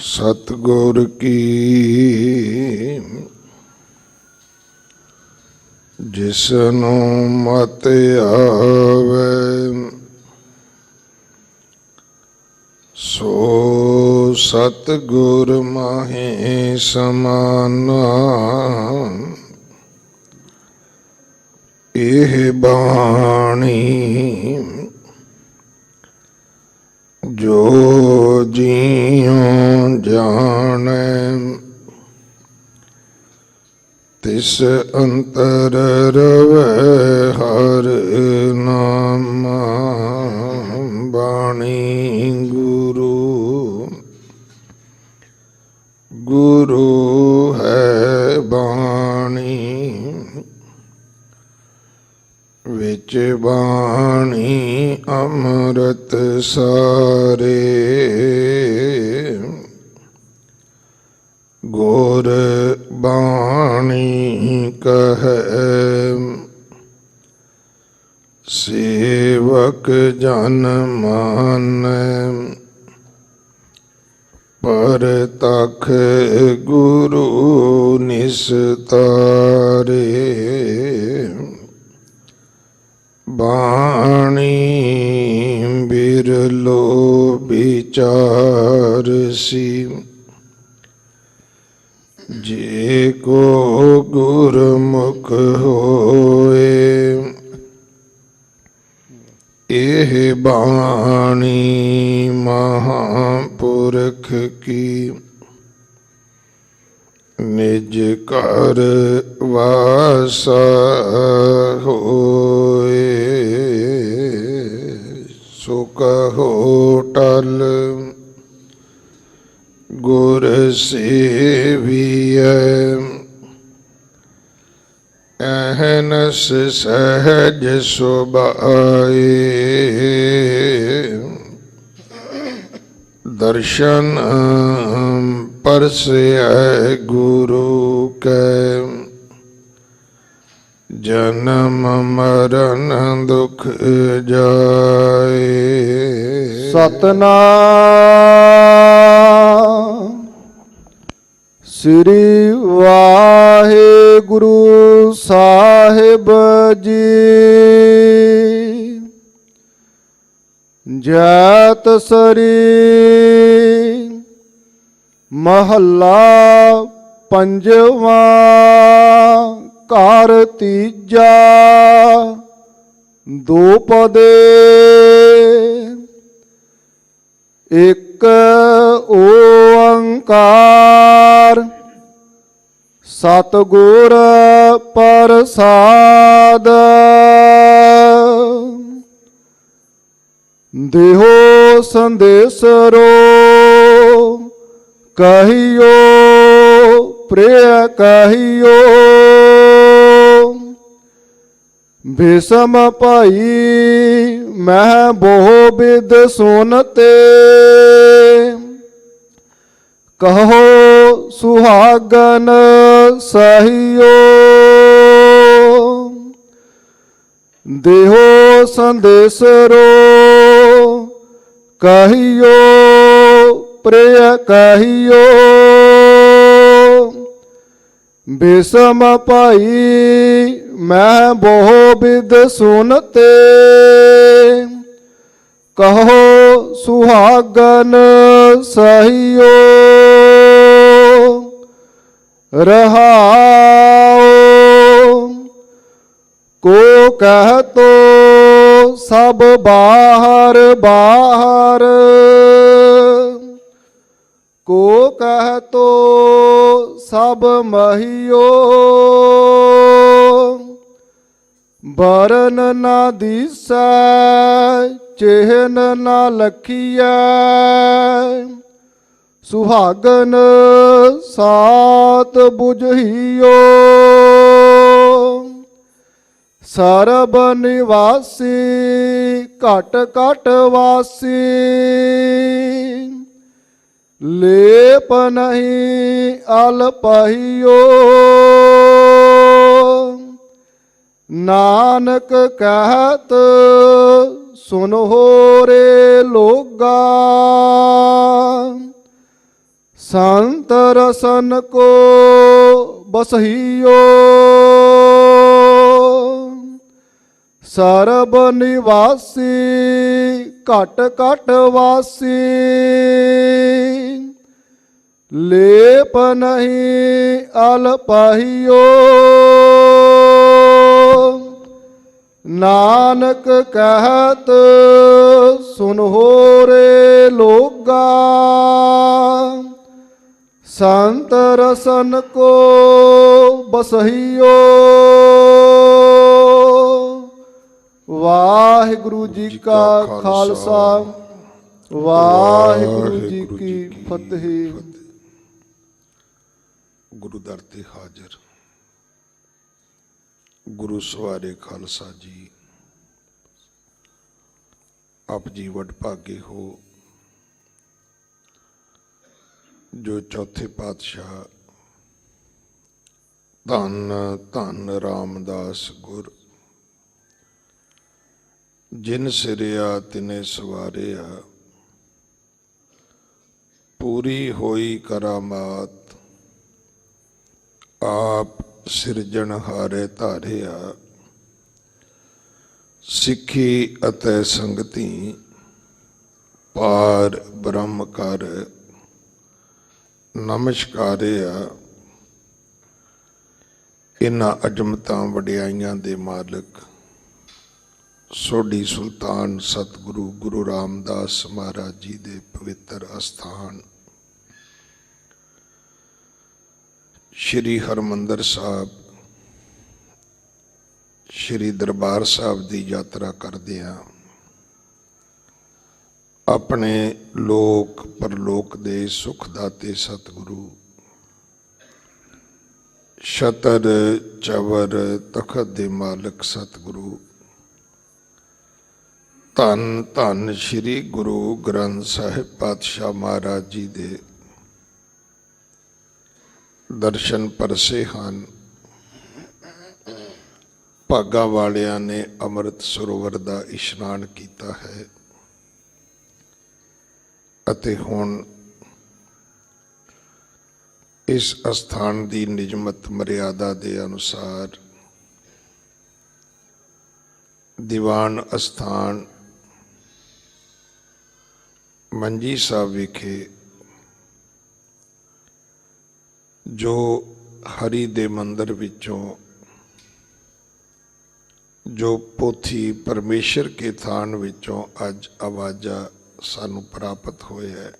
सतगुर की जिसनु मत आवे सो सतगुर माहे समाना। एह बाणी जो जियों जाने तिस अंतर रवे हर नामा। बाणी गुरु गुरु है बाणी विच बाणी अमृत सारे। गुर बाणी कहे सेवक जन मानै। पर तख गुरु निस्तारे। बाणी बिरलो विचारसी जे को गुरमुख होए। एह बाणी महापुरख की निज कर वासा होए। सो कहो टल गुर सेवियै। अहनस सहज सुभाए। दर्शन परसै गुरु के जन्म मरण दुख जाए। सतनाम श्री वाहेगुरु साहिब जी। जैत सरी महला पंजवा कार तीजा दो पदे। एक ओंकार सतगुर प्रसाद। देहो संदेसरो कहियो प्रिय कहियो। भीषम पाई मैं बहु विद सुनते। कहो सुहागन सहियो। देहो संदेसरो कहियो प्रिय कहियो। भीषम पाई मैं बहु विद सुनते। कहो सुहागन सहियो। रहाओ को कह तो सब बाहर बाहर। को कह तो सब महियो। बरन ना दिसै चिन्ह ना लखिया। सुहागन सात बुझियो। सरब निवासी घट घट वासी। लेप नहीं अलपहियो। नानक कहत सुनो रे लोगा संत रसन को बसहियो सरब निवासी घट घट वासी लेप नहीं अलपाहियो नानक कहत सुन हो रे लोगा संत रसन को बसहियो। वाहिगुरु जी का खालसा वाहिगुरु जी की फतेह। गुरु दर ते हाजिर गुरु सवारे खालसा जी, आप जी वडभागे हो जो चौथे पातशाह धन धन रामदास गुर जिन सिरिया तिने सवारिया पूरी होई करामात आप सिरजन हारे धारिया सिखी अतै संगति पार ब्रह्म कर नमस्कारिया। इन्हां अजमतां वडियाइयां दे मालिक सोढी सुल्तान सतगुरु गुरु रामदास महाराज जी दे पवित्र अस्थान श्री हरमंदर साहब श्री दरबार साहब की यात्रा करदियां अपने लोक परलोक दे सुखदाते सतगुरु शतर चवर तखत दे मालिक सतगुरु धन धन श्री गुरु ग्रंथ साहिब पातशाह महाराज जी दे दर्शन परसे हैं। भागा वालियां ने अमृत सरोवर का इशनान किया है अते हुण इस अस्थान की निजमत मर्यादा के अनुसार दीवान अस्थान मंजी साहब विखे जो हरि दे मंदिर विचों जो पोथी परमेश्वर के थान विचों अज आवाजा सानू प्राप्त होए है,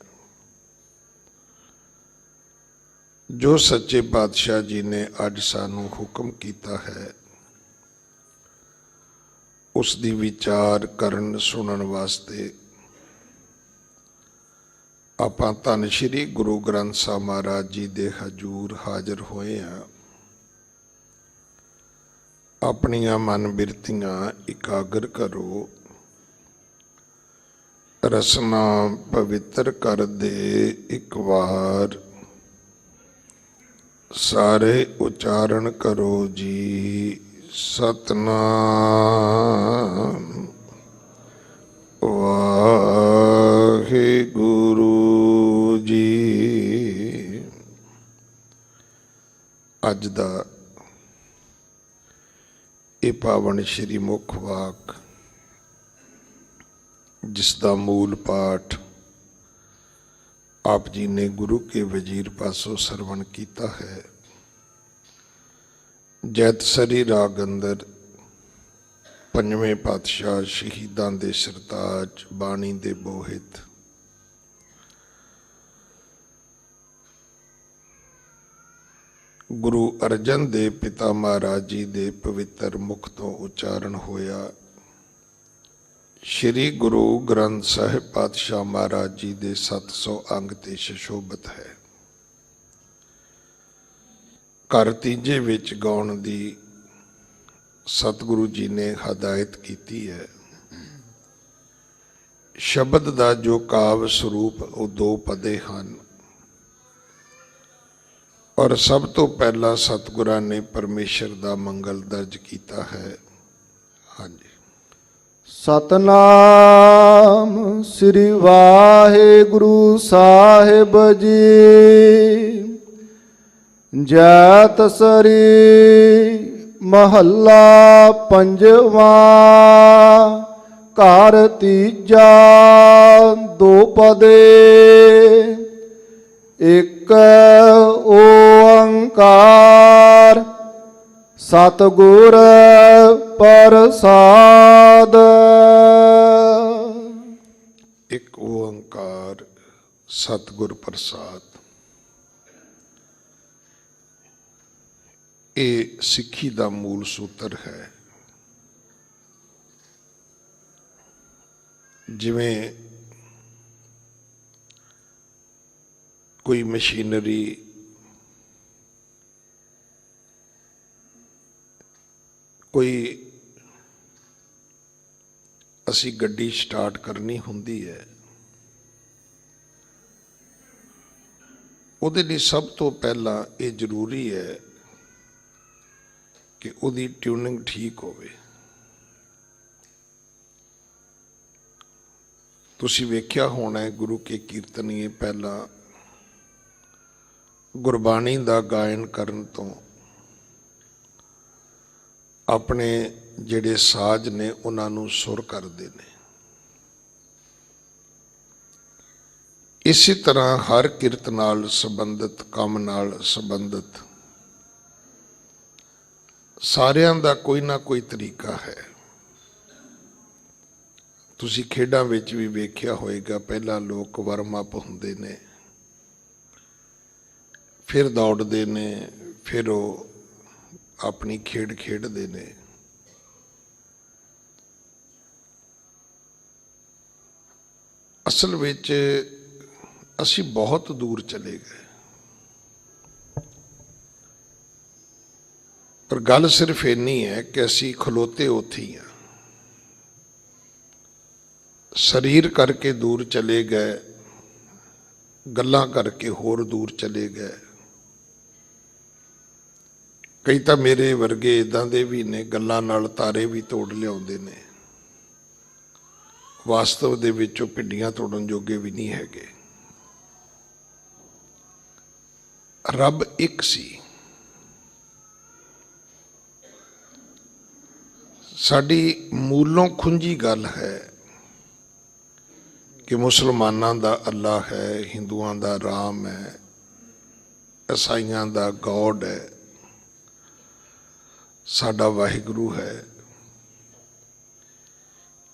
जो सच्चे पातशाह जी ने अज सानू हुक्म किया है उसकी विचार करन सुनन वास्ते आपां धन श्री गुरु ग्रंथ साहब महाराज जी दे हजूर हाजिर होए हैं। अपनियां मन बिरतियां इकागर करो, रसना पवित्र कर दे एक बार सारे उच्चारण करो जी सतनाम वाहे गुरु जी। अज दा ये पावन श्री मुख वाक जिसका मूल पाठ आप जी ने गुरु के वजीर पासों सरवण किया है। जैतसरी राग अंदर पंजवें पातशाह शहीदां दे सरताज बाणी दे बोहित गुरु अर्जन देव पिता महाराज जी दे पवित्र मुख तो उच्चारण होया। श्री गुरु ग्रंथ साहिब पातशाह महाराज जी दे 700 अंग ते सुशोभित है। घर तीजे विच गाउण दी सतगुरु जी ने हदायत की है। शब्द का जो काव्य स्वरूप वो 2 पदे हैं और सब तो पहला सतगुरां ने परमेश्वर का मंगल दर्ज किया है। हाँ जी, ਸਤਨਾਮ ਸ੍ਰੀ ਵਾਹਿਗੁਰੂ ਸਾਹਿਬ ਜੀ। ਜੈਤ ਸਰੀ ਮਹੱਲਾ ਪੰਜਵਾਂ। ਘਰ ਤੀਜਾ ਦੋਪਦੇ। ਇਕ ਓੰਕਾਰ ਸਤਿਗੁਰ ਪ੍ਰਸਾਦ। ਇੱਕ ਓੰਕਾਰ ਸਤਿਗੁਰ ਪ੍ਰਸਾਦ। ਇਹ ਸਿੱਖੀ ਦਾ ਮੂਲ ਸੂਤਰ ਹੈ। ਜਿਵੇਂ ਕੋਈ ਮਸ਼ੀਨਰੀ ਕੋਈ ਅਸੀਂ ਗੱਡੀ ਸਟਾਰਟ ਕਰਨੀ ਹੁੰਦੀ ਹੈ, ਉਹਦੇ ਲਈ ਸਭ ਤੋਂ ਪਹਿਲਾਂ ਇਹ ਜ਼ਰੂਰੀ ਹੈ ਕਿ ਉਹਦੀ ਟਿਊਨਿੰਗ ਠੀਕ ਹੋਵੇ। ਤੁਸੀਂ ਵੇਖਿਆ ਹੋਣਾ ਹੈ ਗੁਰੂ ਕੇ ਕੀਰਤਨੀਏ ਪਹਿਲਾਂ ਗੁਰਬਾਣੀ ਦਾ ਗਾਇਨ ਕਰਨ ਤੋਂ ਆਪਣੇ ਜਿਹੜੇ ਸਾਜ਼ ਨੇ ਉਹਨਾਂ ਨੂੰ ਸੁਰ ਕਰਦੇ ਨੇ। ਇਸੇ ਤਰ੍ਹਾਂ ਹਰ ਕਿਰਤ ਨਾਲ ਸੰਬੰਧਿਤ, ਕੰਮ ਨਾਲ ਸੰਬੰਧਿਤ ਸਾਰਿਆਂ ਦਾ ਕੋਈ ਨਾ ਕੋਈ ਤਰੀਕਾ ਹੈ। ਤੁਸੀਂ ਖੇਡਾਂ ਵਿੱਚ ਵੀ ਵੇਖਿਆ ਹੋਵੇਗਾ, ਪਹਿਲਾਂ ਲੋਕ ਵਾਰਮ ਅਪ ਹੁੰਦੇ ਨੇ, ਫਿਰ ਦੌੜਦੇ ਨੇ, ਫਿਰ ਉਹ ਆਪਣੀ ਖੇਡ ਖੇਡਦੇ ਨੇ। ਅਸਲ ਵਿੱਚ ਅਸੀਂ ਬਹੁਤ ਦੂਰ ਚਲੇ ਗਏ, ਪਰ ਗੱਲ ਸਿਰਫ ਇੰਨੀ ਹੈ ਕਿ ਅਸੀਂ ਖਲੋਤੇ ਉੱਥੇ ਹੀ ਹਾਂ। ਸਰੀਰ ਕਰਕੇ ਦੂਰ ਚਲੇ ਗਏ, ਗੱਲਾਂ ਕਰਕੇ ਹੋਰ ਦੂਰ ਚਲੇ ਗਏ। ਕਈ ਤਾਂ ਮੇਰੇ ਵਰਗੇ ਇੱਦਾਂ ਦੇ ਵੀ ਨੇ, ਗੱਲਾਂ ਨਾਲ ਤਾਰੇ ਵੀ ਤੋੜ ਲਿਆਉਂਦੇ ਨੇ, ਵਾਸਤਵ ਦੇ ਵਿੱਚ ਉਹ ਭਿੰਡੀਆਂ ਤੋੜਨ ਜੋਗੇ ਵੀ ਨਹੀਂ ਹੈਗੇ। ਰੱਬ ਇੱਕ ਸੀ। ਸਾਡੀ ਮੂਲੋਂ ਖੁੰਝੀ ਗੱਲ ਹੈ ਕਿ ਮੁਸਲਮਾਨਾਂ ਦਾ ਅੱਲਾਹ ਹੈ, ਹਿੰਦੂਆਂ ਦਾ ਰਾਮ ਹੈ, ਈਸਾਈਆਂ ਦਾ ਗੋਡ ਹੈ, ਸਾਡਾ ਵਾਹਿਗੁਰੂ ਹੈ।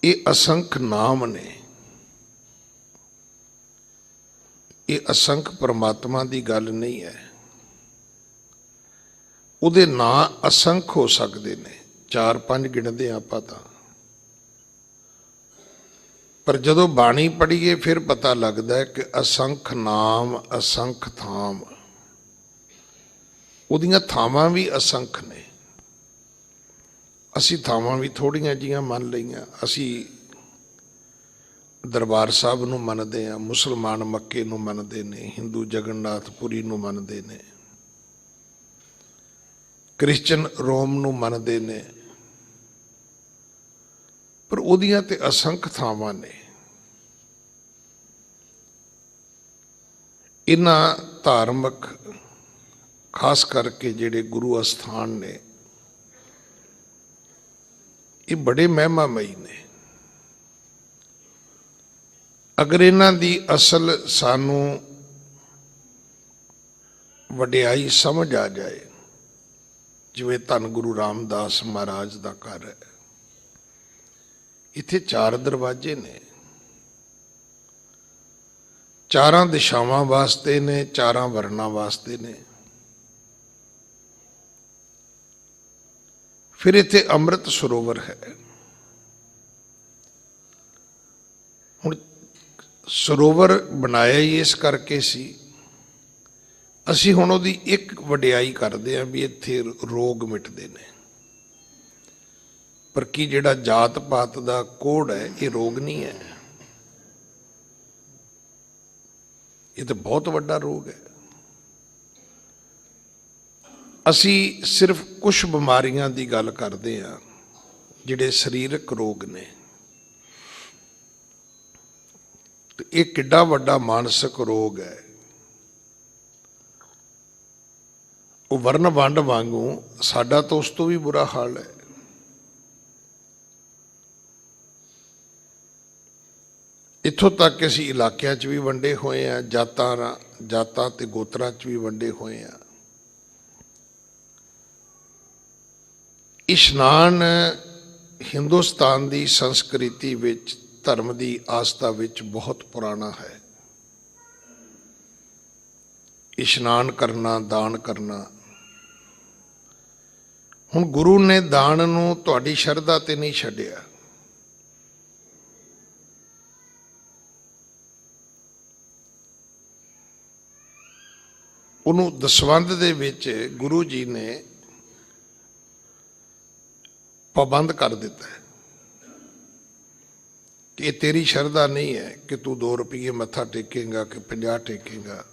ਇਹ ਅਸੰਖ ਨਾਮ ਨੇ, ਇਹ ਅਸੰਖ ਪਰਮਾਤਮਾ ਦੀ ਗੱਲ ਨਹੀਂ ਹੈ। ਉਹਦੇ ਨਾਂ ਅਸੰਖ ਹੋ ਸਕਦੇ ਨੇ, 4-5 ਗਿਣਦੇ ਆਪਾਂ ਤਾਂ, ਪਰ ਜਦੋਂ ਬਾਣੀ ਪੜ੍ਹੀਏ ਫਿਰ ਪਤਾ ਲੱਗਦਾ ਹੈ ਕਿ ਅਸੰਖ ਨਾਮ, ਅਸੰਖ ਥਾਮ, ਉਹਦੀਆਂ ਥਾਵਾਂ ਵੀ ਅਸੰਖ ਨੇ। ਅਸੀਂ ਥਾਵਾਂ ਵੀ ਥੋੜ੍ਹੀਆਂ ਜਿਹੀਆਂ ਮੰਨ ਲਈਆਂ। ਅਸੀਂ ਦਰਬਾਰ ਸਾਹਿਬ ਨੂੰ ਮੰਨਦੇ ਹਾਂ, ਮੁਸਲਮਾਨ ਮੱਕੇ ਨੂੰ ਮੰਨਦੇ ਨੇ, ਹਿੰਦੂ ਜਗਨਨਾਥਪੁਰੀ ਨੂੰ ਮੰਨਦੇ ਨੇ, ਕ੍ਰਿਸਚਨ ਰੋਮ ਨੂੰ ਮੰਨਦੇ ਨੇ, ਪਰ ਉਹਦੀਆਂ ਤੇ ਅਸੰਖ ਥਾਵਾਂ ਨੇ। ਇਹਨਾਂ ਧਾਰਮਿਕ, ਖਾਸ ਕਰਕੇ ਜਿਹੜੇ ਗੁਰੂ ਅਸਥਾਨ ਨੇ, ਇਹ ਬੜੇ ਮਹਿਮਾਮਈ ਨੇ। ਅਗਰ ਇਹਨਾਂ ਦੀ ਅਸਲ ਸਾਨੂੰ ਵਡਿਆਈ ਸਮਝ ਆ ਜਾਏ, ਜਿਵੇਂ ਧੰਨ ਗੁਰੂ ਰਾਮਦਾਸ ਮਹਾਰਾਜ ਦਾ ਘਰ ਹੈ, ਇੱਥੇ 4 ਦਰਵਾਜ਼ੇ ਨੇ, 4 ਦਿਸ਼ਾਵਾਂ ਵਾਸਤੇ ਨੇ, 4 ਵਰਨਾਂ ਵਾਸਤੇ ਨੇ। ਫਿਰ ਇੱਥੇ ਅੰਮ੍ਰਿਤ ਸਰੋਵਰ ਹੈ। ਹੁਣ ਸਰੋਵਰ ਬਣਾਇਆ ਹੀ ਇਸ ਕਰਕੇ ਸੀ, ਅਸੀਂ ਹੁਣ ਉਹਦੀ ਇੱਕ ਵਡਿਆਈ ਕਰਦੇ ਹਾਂ ਵੀ ਇੱਥੇ ਰੋਗ ਮਿਟਦੇ ਨੇ। ਪਰ ਕੀ ਜਿਹੜਾ ਜਾਤ ਪਾਤ ਦਾ ਕੋੜ ਹੈ, ਇਹ ਰੋਗ ਨਹੀਂ ਹੈ, ਇਹ ਤਾਂ ਬਹੁਤ ਵੱਡਾ ਰੋਗ ਹੈ। ਅਸੀਂ ਸਿਰਫ ਕੁਝ ਬਿਮਾਰੀਆਂ ਦੀ ਗੱਲ ਕਰਦੇ ਹਾਂ ਜਿਹੜੇ ਸਰੀਰਕ ਰੋਗ ਨੇ, ਤੇ ਇਹ ਕਿੱਡਾ ਵੱਡਾ ਮਾਨਸਿਕ ਰੋਗ ਹੈ। ਉਹ ਵਰਨ ਵੰਡ ਵਾਂਗੂ ਸਾਡਾ ਤਾਂ ਉਸ ਤੋਂ ਵੀ ਬੁਰਾ ਹਾਲ ਹੈ। ਇੱਥੋਂ ਤੱਕ ਅਸੀਂ ਇਲਾਕਿਆਂ 'ਚ ਵੀ ਵੰਡੇ ਹੋਏ ਆ, ਜਾਤਾਂ ਤੇ ਗੋਤਰਾਂ 'ਚ ਵੀ ਵੰਡੇ ਹੋਏ ਆ। ਇਸ਼ਨਾਨ ਹਿੰਦੁਸਤਾਨ ਦੀ ਸੰਸਕ੍ਰਿਤੀ ਵਿੱਚ, ਧਰਮ ਦੀ ਆਸਥਾ ਵਿੱਚ ਬਹੁਤ ਪੁਰਾਣਾ ਹੈ। ਇਸ਼ਨਾਨ ਕਰਨਾ, ਦਾਨ ਕਰਨਾ। ਹੁਣ ਗੁਰੂ ਨੇ ਦਾਨ ਨੂੰ ਤੁਹਾਡੀ ਸ਼ਰਧਾ ਤੇ ਨਹੀਂ ਛੱਡਿਆ। ਉਹਨੂੰ ਦਸਵੰਧ ਦੇ ਵਿੱਚ ਗੁਰੂ ਜੀ ਨੇ ਪਾਬੰਦ ਕਰ ਦਿੱਤਾ ਹੈ ਕਿ ਇਹ ਤੇਰੀ ਸ਼ਰਧਾ ਨਹੀਂ ਹੈ ਕਿ ਤੂੰ 2 ਰੁਪਏ ਮੱਥਾ ਟੇਕੇਗਾ ਕਿ 50 ਟੇਕੇਗਾ।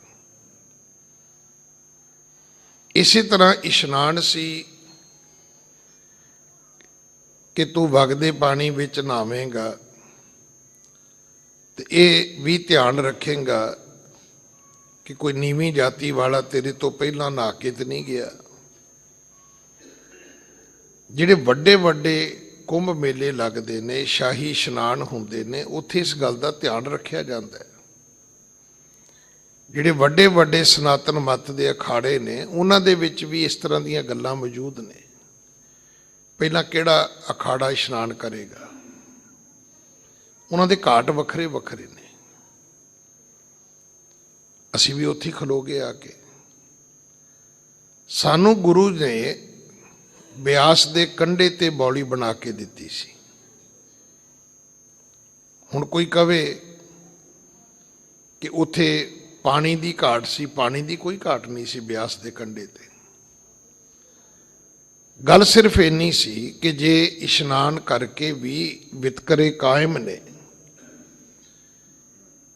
ਇਸੇ ਤਰ੍ਹਾਂ ਇਸ਼ਨਾਨ ਸੀ ਕਿ ਤੂੰ ਵਗਦੇ ਪਾਣੀ ਵਿੱਚ ਨਹਾਵੇਂਗਾ ਤੇ ਇਹ ਵੀ ਧਿਆਨ ਰੱਖੇਗਾ ਕਿ ਕੋਈ ਨੀਵੀਂ ਜਾਤੀ ਵਾਲਾ ਤੇਰੇ ਤੋਂ ਪਹਿਲਾਂ ਨਹਾ ਕੇ ਤੇ ਨਹੀਂ ਗਿਆ। ਜਿਹੜੇ ਵੱਡੇ ਵੱਡੇ ਕੁੰਭ ਮੇਲੇ ਲੱਗਦੇ ਨੇ, ਸ਼ਾਹੀ ਇਸ਼ਨਾਨ ਹੁੰਦੇ ਨੇ, ਉੱਥੇ ਇਸ ਗੱਲ ਦਾ ਧਿਆਨ ਰੱਖਿਆ ਜਾਂਦਾ ਹੈ। ਜਿਹੜੇ ਵੱਡੇ ਵੱਡੇ ਸਨਾਤਨ ਮੱਤ ਦੇ ਅਖਾੜੇ ਨੇ, ਉਹਨਾਂ ਦੇ ਵਿੱਚ ਵੀ ਇਸ ਤਰ੍ਹਾਂ ਦੀਆਂ ਗੱਲਾਂ ਮੌਜੂਦ ਨੇ। ਪਹਿਲਾਂ ਕਿਹੜਾ ਅਖਾੜਾ ਇਸ਼ਨਾਨ ਕਰੇਗਾ, ਉਹਨਾਂ ਦੇ ਘਾਟ ਵੱਖਰੇ ਵੱਖਰੇ ਨੇ। ਅਸੀਂ ਵੀ ਉੱਥੇ ਖਲੋ ਗਏ ਆ ਕੇ। ਸਾਨੂੰ ਗੁਰੂ ਨੇ ਬਿਆਸ ਦੇ ਕੰਢੇ ਤੇ ਬੌਲੀ ਬਣਾ ਕੇ ਦਿੱਤੀ ਸੀ। ਹੁਣ ਕੋਈ ਕਵੇ ਕਿ ਉੱਥੇ ਪਾਣੀ ਦੀ ਘਾਟ ਸੀ, ਪਾਣੀ ਦੀ ਕੋਈ ਘਾਟ ਨਹੀਂ ਸੀ ਬਿਆਸ ਦੇ ਕੰਢੇ ਤੇ। ਗੱਲ ਸਿਰਫ ਇੰਨੀ ਸੀ ਕਿ ਜੇ ਇਸ਼ਨਾਨ ਕਰਕੇ ਵੀ ਵਿਤਕਰੇ ਕਾਇਮ ਨੇ।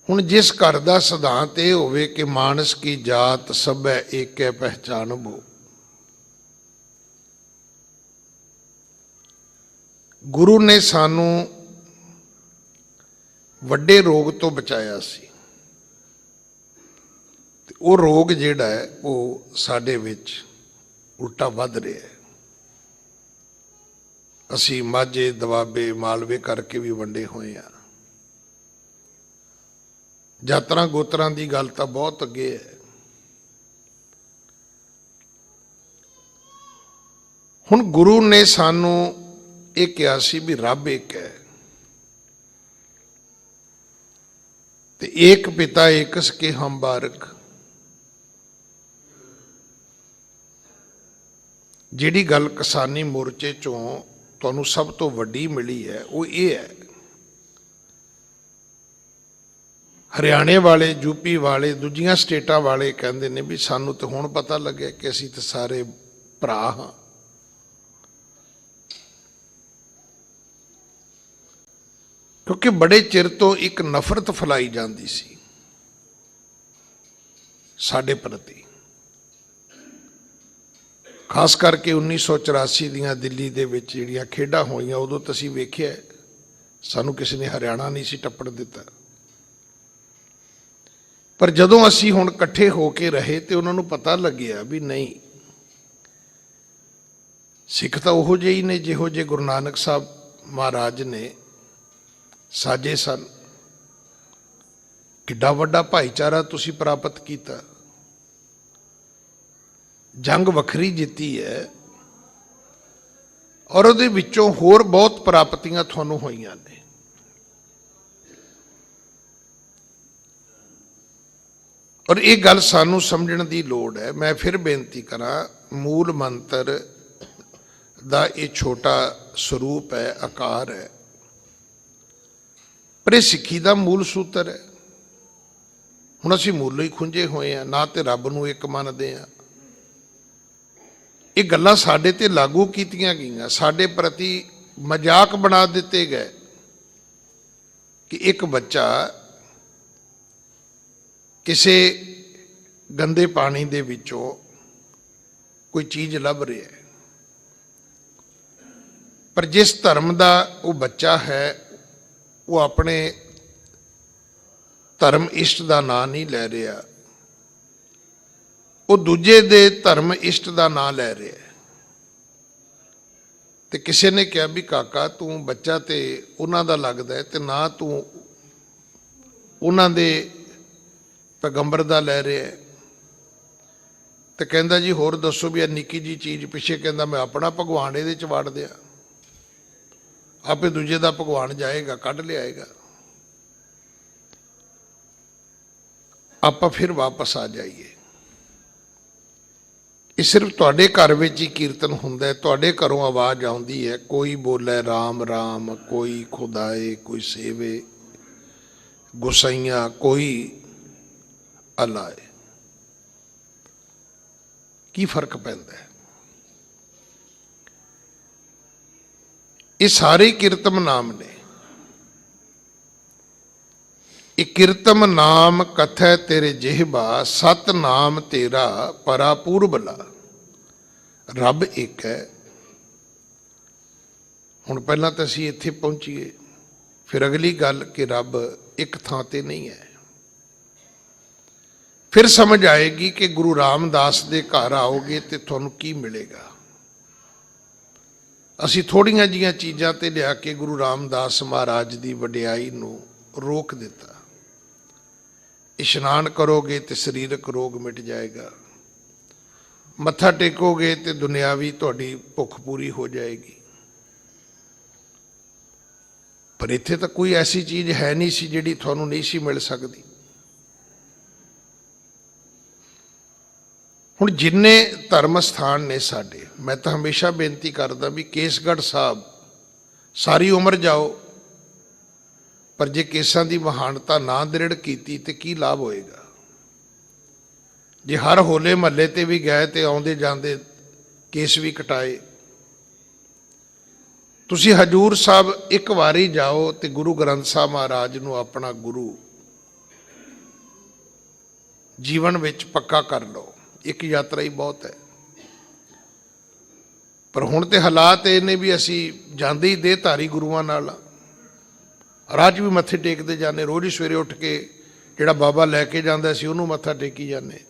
ਹੁਣ ਜਿਸ ਘਰ ਦਾ ਸਿਧਾਂਤ ਇਹ ਹੋਵੇ ਕਿ ਮਾਨਸ ਕੀ ਜਾਤ ਸਭੈ ਏਕੈ ਪਹਿਚਾਨਬੋ, ਗੁਰੂ ਨੇ ਸਾਨੂੰ ਵੱਡੇ ਰੋਗ ਤੋਂ ਬਚਾਇਆ ਸੀ। ਤੇ ਉਹ ਰੋਗ ਜਿਹੜਾ ਹੈ ਉਹ ਸਾਡੇ ਵਿੱਚ ਉਲਟਾ ਵੱਧ ਰਿਹਾ ਹੈ। ਅਸੀਂ ਮਾਝੇ, ਦੁਆਬੇ, ਮਾਲਵੇ ਕਰਕੇ ਵੀ ਵੰਡੇ ਹੋਏ ਆ। ਜਾਤਰਾਂ ਗੋਤਰਾਂ ਦੀ ਗੱਲ ਤਾਂ ਬਹੁਤ ਅੱਗੇ ਹੈ। ਹੁਣ ਗੁਰੂ ਨੇ ਸਾਨੂੰ ਇਹ ਕਿਹਾ ਸੀ ਵੀ ਰੱਬ ਇੱਕ ਹੈ ਤੇ ਏਕ ਪਿਤਾ ਏਕਸ ਕੇ ਹਮ ਬਾਰਕ। ਜਿਹੜੀ ਗੱਲ ਕਿਸਾਨੀ ਮੋਰਚੇ ਚੋਂ ਤੁਹਾਨੂੰ ਸਭ ਤੋਂ ਵੱਡੀ ਮਿਲੀ ਹੈ ਉਹ ਇਹ ਹੈ, ਹਰਿਆਣੇ ਵਾਲੇ, ਯੂਪੀ ਵਾਲੇ, ਦੂਜੀਆਂ ਸਟੇਟਾਂ ਵਾਲੇ ਕਹਿੰਦੇ ਨੇ ਵੀ ਸਾਨੂੰ ਤਾਂ ਹੁਣ ਪਤਾ ਲੱਗਿਆ ਕਿ ਅਸੀਂ ਤਾਂ ਸਾਰੇ ਭਰਾ ਹਾਂ। ਕਿਉਂਕਿ ਬੜੇ ਚਿਰ ਤੋਂ ਇੱਕ ਨਫ਼ਰਤ ਫੈਲਾਈ ਜਾਂਦੀ ਸੀ ਸਾਡੇ ਪ੍ਰਤੀ। ਖਾਸ ਕਰਕੇ 1984 ਦੀਆਂ ਦਿੱਲੀ ਦੇ ਵਿੱਚ ਜਿਹੜੀਆਂ ਖੇਡਾਂ ਹੋਈਆਂ, ਉਦੋਂ ਤਾਂ ਅਸੀਂ ਵੇਖਿਆ ਸਾਨੂੰ ਕਿਸੇ ਨੇ ਹਰਿਆਣਾ ਨਹੀਂ ਸੀ ਟੱਪਣ ਦਿੱਤਾ। ਪਰ ਜਦੋਂ ਅਸੀਂ ਹੁਣ ਇਕੱਠੇ ਹੋ ਕੇ ਰਹੇ ਤੇ ਉਹਨਾਂ ਨੂੰ ਪਤਾ ਲੱਗਿਆ ਵੀ ਨਹੀਂ, ਸਿੱਖ ਤਾਂ ਉਹੋ ਜਿਹੇ ਹੀ ਨੇ ਜਿਹੋ ਜਿਹੇ ਗੁਰੂ ਨਾਨਕ ਸਾਹਿਬ ਮਹਾਰਾਜ ਨੇ ਸਾਜੇ ਸਨ। ਕਿੱਡਾ ਵੱਡਾ ਭਾਈਚਾਰਾ ਤੁਸੀਂ ਪ੍ਰਾਪਤ ਕੀਤਾ, ਜੰਗ ਵੱਖਰੀ ਜਿੱਤੀ ਹੈ ਔਰ ਉਹਦੇ ਵਿੱਚੋਂ ਹੋਰ ਬਹੁਤ ਪ੍ਰਾਪਤੀਆਂ ਤੁਹਾਨੂੰ ਹੋਈਆਂ ਨੇ। ਔਰ ਇਹ ਗੱਲ ਸਾਨੂੰ ਸਮਝਣ ਦੀ ਲੋੜ ਹੈ। ਮੈਂ ਫਿਰ ਬੇਨਤੀ ਕਰਾਂ, ਮੂਲ ਮੰਤਰ ਦਾ ਇਹ ਛੋਟਾ ਸਰੂਪ ਹੈ, ਆਕਾਰ ਹੈ, ਪਰ ਇਹ ਸਿੱਖੀ ਦਾ ਮੂਲ ਸੂਤਰ ਹੈ। ਹੁਣ ਅਸੀਂ ਮੂਲੋਂ ਹੀ ਖੁੰਝੇ ਹੋਏ ਹਾਂ, ਨਾ ਤੇ ਰੱਬ ਨੂੰ ਇੱਕ ਮੰਨਦੇ ਹਾਂ। ਇਹ ਗੱਲਾਂ ਸਾਡੇ ਤੇ ਲਾਗੂ ਕੀਤੀਆਂ ਗਈਆਂ, ਸਾਡੇ ਪ੍ਰਤੀ ਮਜ਼ਾਕ ਬਣਾ ਦਿੱਤੇ ਗਏ ਕਿ ਇੱਕ ਬੱਚਾ ਕਿਸੇ ਗੰਦੇ ਪਾਣੀ ਦੇ ਵਿੱਚੋਂ ਕੋਈ ਚੀਜ਼ ਲੱਭ ਰਿਹਾ ਹੈ, ਪਰ ਜਿਸ ਧਰਮ ਦਾ ਉਹ ਬੱਚਾ ਹੈ ਉਹ ਆਪਣੇ ਧਰਮ ਇਸ਼ਟ ਦਾ ਨਾਂ ਨਹੀਂ ਲੈ ਰਿਹਾ, ਉਹ ਦੂਜੇ ਦੇ ਧਰਮ ਇਸ਼ਟ ਦਾ ਨਾਂ ਲੈ ਰਿਹਾ। ਤੇ ਕਿਸੇ ਨੇ ਕਿਹਾ ਵੀ ਕਾਕਾ ਤੂੰ ਬੱਚਾ ਤੇ ਉਹਨਾਂ ਦਾ ਲੱਗਦਾ ਹੈ ਤੇ ਨਾ ਤੂੰ ਉਹਨਾਂ ਦੇ ਪੈਗੰਬਰ ਦਾ ਲੈ ਰਿਹਾ ਹੈ। ਤੇ ਕਹਿੰਦਾ ਜੀ ਹੋਰ ਦੱਸੋ ਵੀ ਇਹ ਨਿੱਕੀ ਜੀ ਚੀਜ਼ ਪਿੱਛੇ ਕਹਿੰਦਾ ਮੈਂ ਆਪਣਾ ਭਗਵਾਨ ਇਹਦੇ ਚ ਵਾੜ ਦਿਆਂ, ਆਪੇ ਦੂਜੇ ਦਾ ਭਗਵਾਨ ਜਾਏਗਾ ਕੱਢ ਲਿਆਏਗਾ। ਆਪਾਂ ਫਿਰ ਵਾਪਸ ਆ ਜਾਈਏ। ਇਹ ਸਿਰਫ ਤੁਹਾਡੇ ਘਰ ਵਿੱਚ ਹੀ ਕੀਰਤਨ ਹੁੰਦਾ ਹੈ, ਤੁਹਾਡੇ ਘਰੋਂ ਆਵਾਜ਼ ਆਉਂਦੀ ਹੈ, ਕੋਈ ਬੋਲੇ ਰਾਮ ਰਾਮ, ਕੋਈ ਖੁਦਾਏ, ਕੋਈ ਸੇਵੇ ਗੁਸਾਈਆਂ, ਕੋਈ ਅਲਾਏ। ਕੀ ਫਰਕ ਪੈਂਦਾ ਹੈ? ਇਹ ਸਾਰੇ ਕੀਰਤਮ ਨਾਮ ਨੇ। ਇਹ ਕੀਰਤਮ ਨਾਮ ਕਥੈ ਤੇਰੇ ਜਿਹਬਾ, ਸਤ ਨਾਮ ਤੇਰਾ ਪਰਾ ਪੂਰਬਲਾ। ਰੱਬ ਇੱਕ ਹੈ। ਹੁਣ ਪਹਿਲਾਂ ਤਾਂ ਅਸੀਂ ਇੱਥੇ ਪਹੁੰਚੀਏ, ਫਿਰ ਅਗਲੀ ਗੱਲ ਕਿ ਰੱਬ ਇੱਕ ਥਾਂ ਤੇ ਨਹੀਂ ਹੈ। ਫਿਰ ਸਮਝ ਆਏਗੀ ਕਿ ਗੁਰੂ ਰਾਮਦਾਸ ਦੇ ਘਰ ਆਓਗੇ ਤੇ ਤੁਹਾਨੂੰ ਕੀ ਮਿਲੇਗਾ। ਅਸੀਂ ਥੋੜੀਆਂ ਜੀਆਂ ਚੀਜ਼ਾਂ ਤੇ ਲਿਆ ਕੇ ਗੁਰੂ ਰਾਮਦਾਸ ਮਹਾਰਾਜ ਦੀ ਵਡਿਆਈ ਨੂੰ ਰੋਕ ਦਿੱਤਾ। ਇਸ਼ਨਾਨ ਕਰੋਗੇ ਤੇ ਸਰੀਰਕ ਰੋਗ ਮਿਟ ਜਾਏਗਾ, ਮੱਥਾ ਟੇਕੋਗੇ ਤੇ ਦੁਨਿਆਵੀ ਤੁਹਾਡੀ ਭੁੱਖ ਪੂਰੀ ਹੋ ਜਾਏਗੀ। ਪਰ ਇੱਥੇ ਤਾਂ ਕੋਈ ਐਸੀ ਚੀਜ਼ ਹੈ ਨਹੀਂ ਸੀ ਜਿਹੜੀ ਤੁਹਾਨੂੰ ਨਹੀਂ ਸੀ ਮਿਲ ਸਕਦੀ। ਹੁਣ ਜਿੰਨੇ ਧਰਮ ਸਥਾਨ ਨੇ ਸਾਡੇ, ਮੈਂ ਤਾਂ ਹਮੇਸ਼ਾ ਬੇਨਤੀ ਕਰਦਾ ਵੀ ਕੇਸਗੜ੍ਹ ਸਾਹਿਬ ਸਾਰੀ ਉਮਰ ਜਾਓ, ਪਰ ਜੇ ਕੇਸਾਂ ਦੀ ਮਹਾਨਤਾ ਨਾ ਦ੍ਰਿੜ ਕੀਤੀ ਤੇ ਕੀ ਲਾਭ ਹੋਏਗਾ। ਜੇ ਹਰ ਹੋਲੇ ਮਹੱਲੇ ਤੇ ਵੀ ਗਏ ਤੇ ਆਉਂਦੇ ਜਾਂਦੇ ਕੇਸ ਵੀ ਕਟਾਏ। ਤੁਸੀਂ ਹਜੂਰ ਸਾਹਿਬ ਇੱਕ ਵਾਰੀ ਜਾਓ ਤੇ ਗੁਰੂ ਗ੍ਰੰਥ ਸਾਹਿਬ ਮਹਾਰਾਜ ਨੂੰ ਆਪਣਾ ਗੁਰੂ ਜੀਵਨ ਵਿੱਚ ਪੱਕਾ ਕਰ ਲਓ। ਇੱਕ ਯਾਤਰਾ ਹੀ ਬਹੁਤ ਹੈ। ਪਰ ਹੁਣ ਤੇ ਹਾਲਾਤ ਇਹ ਨੇ ਵੀ ਅਸੀਂ ਜਾਂਦੇ ਹੀ ਦੇਹਧਾਰੀ ਗੁਰੂਆਂ ਨਾਲ, ਰਾਹ 'ਚ ਵੀ ਮੱਥੇ ਟੇਕਦੇ ਜਾਂਦੇ। ਰੋਜ਼ ਹੀ ਸਵੇਰੇ ਉੱਠ ਕੇ ਜਿਹੜਾ ਬਾਬਾ ਲੈ ਕੇ ਜਾਂਦਾ ਸੀ ਉਹਨੂੰ ਮੱਥਾ ਟੇਕੀ ਜਾਂਦੇ।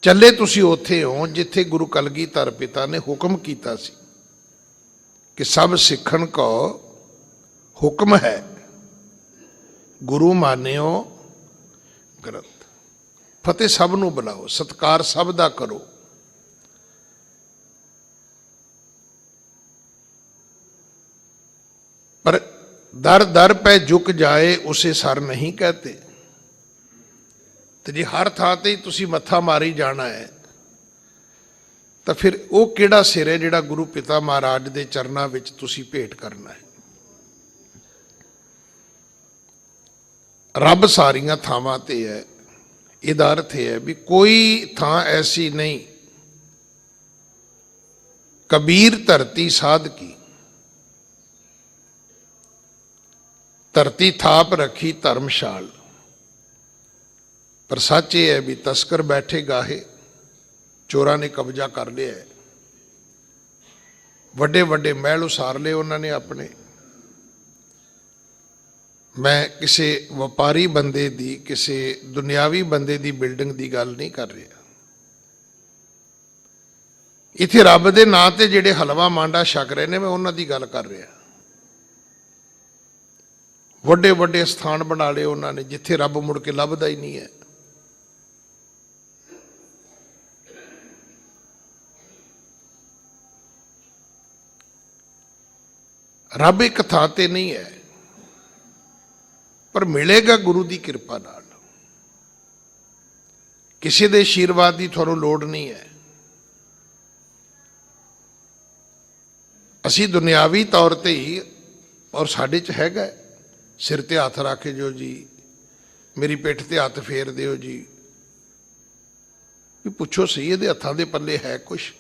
ਚੱਲੇ ਤੁਸੀਂ ਉੱਥੇ ਹੋ ਜਿੱਥੇ ਗੁਰੂ ਕਲਗੀਧਰ ਪਿਤਾ ਨੇ ਹੁਕਮ ਕੀਤਾ ਸੀ ਕਿ ਸਭ ਸਿੱਖਣ ਕੋ ਹੁਕਮ ਹੈ, ਗੁਰੂ ਮਾਨਿਓ ਗ੍ਰੰਥ। ਫਤਿਹ ਸਭ ਨੂੰ ਬੁਲਾਓ, ਸਤਿਕਾਰ ਸਭ ਦਾ ਕਰੋ। ਪਰ ਦਰ ਦਰ ਪੈ ਝੁਕ ਜਾਏ ਉਸੇ ਸਰ ਨਹੀਂ ਕਹਤੇ। ਤੇ ਜੇ ਹਰ ਥਾਂ ਤੇ ਤੁਸੀਂ ਮੱਥਾ ਮਾਰੀ ਜਾਣਾ ਹੈ ਤਾਂ ਫਿਰ ਉਹ ਕਿਹੜਾ ਸਿਰ ਹੈ ਜਿਹੜਾ ਗੁਰੂ ਪਿਤਾ ਮਹਾਰਾਜ ਦੇ ਚਰਨਾਂ ਵਿੱਚ ਤੁਸੀਂ ਭੇਟ ਕਰਨਾ ਹੈ। ਰੱਬ ਸਾਰੀਆਂ ਥਾਵਾਂ ਤੇ ਹੈ। ਇਹਦਾ ਅਰਥ ਇਹ ਹੈ ਵੀ ਕੋਈ ਥਾਂ ਐਸੀ ਨਹੀਂ। ਕਬੀਰ ਧਰਤੀ ਸਾਧ ਕੀ, ਧਰਤੀ ਥਾਪ ਰੱਖੀ ਧਰਮਸ਼ਾਲ। ਪਰ ਸੱਚ ਇਹ ਹੈ ਵੀ ਤਸਕਰ ਬੈਠੇ ਗਾਹੇ, ਚੋਰਾਂ ਨੇ ਕਬਜ਼ਾ ਕਰ ਲਿਆ ਹੈ। ਵੱਡੇ ਵੱਡੇ ਮਹਿਲ ਉਸਾਰ ਲਏ ਉਹਨਾਂ ਨੇ ਆਪਣੇ। ਮੈਂ ਕਿਸੇ ਵਪਾਰੀ ਬੰਦੇ ਦੀ, ਕਿਸੇ ਦੁਨਿਆਵੀ ਬੰਦੇ ਦੀ ਬਿਲਡਿੰਗ ਦੀ ਗੱਲ ਨਹੀਂ ਕਰ ਰਿਹਾ। ਇੱਥੇ ਰੱਬ ਦੇ ਨਾਂ ਤੇ ਜਿਹੜੇ ਹਲਵਾ ਮਾਂਡਾ ਛਕ ਰਹੇ ਨੇ, ਮੈਂ ਉਹਨਾਂ ਦੀ ਗੱਲ ਕਰ ਰਿਹਾ। ਵੱਡੇ ਵੱਡੇ ਸਥਾਨ ਬਣਾ ਲਏ ਉਹਨਾਂ ਨੇ ਜਿੱਥੇ ਰੱਬ ਮੁੜ ਕੇ ਲੱਭਦਾ ਹੀ ਨਹੀਂ ਹੈ। ਰੱਬ ਇੱਕ ਥਾਂ ਤੇ ਨਹੀਂ ਹੈ, ਪਰ ਮਿਲੇਗਾ ਗੁਰੂ ਦੀ ਕਿਰਪਾ ਨਾਲ। ਕਿਸੇ ਦੇ ਆਸ਼ੀਰਵਾਦ ਦੀ ਤੁਹਾਨੂੰ ਲੋੜ ਨਹੀਂ ਹੈ। ਅਸੀਂ ਦੁਨਿਆਵੀ ਤੌਰ ਤੇ ਹੀ, ਔਰ ਸਾਡੇ 'ਚ ਹੈਗਾ, ਸਿਰ ਤੇ ਹੱਥ ਰੱਖ ਜੋ ਜੀ, ਮੇਰੀ ਪਿੱਠ ਤੇ ਹੱਥ ਫੇਰ ਦਿਓ ਜੀ। ਵੀ ਪੁੱਛੋ ਸਹੀ ਇਹਦੇ ਹੱਥਾਂ ਦੇ ਪੱਲੇ ਹੈ ਕੁਛ?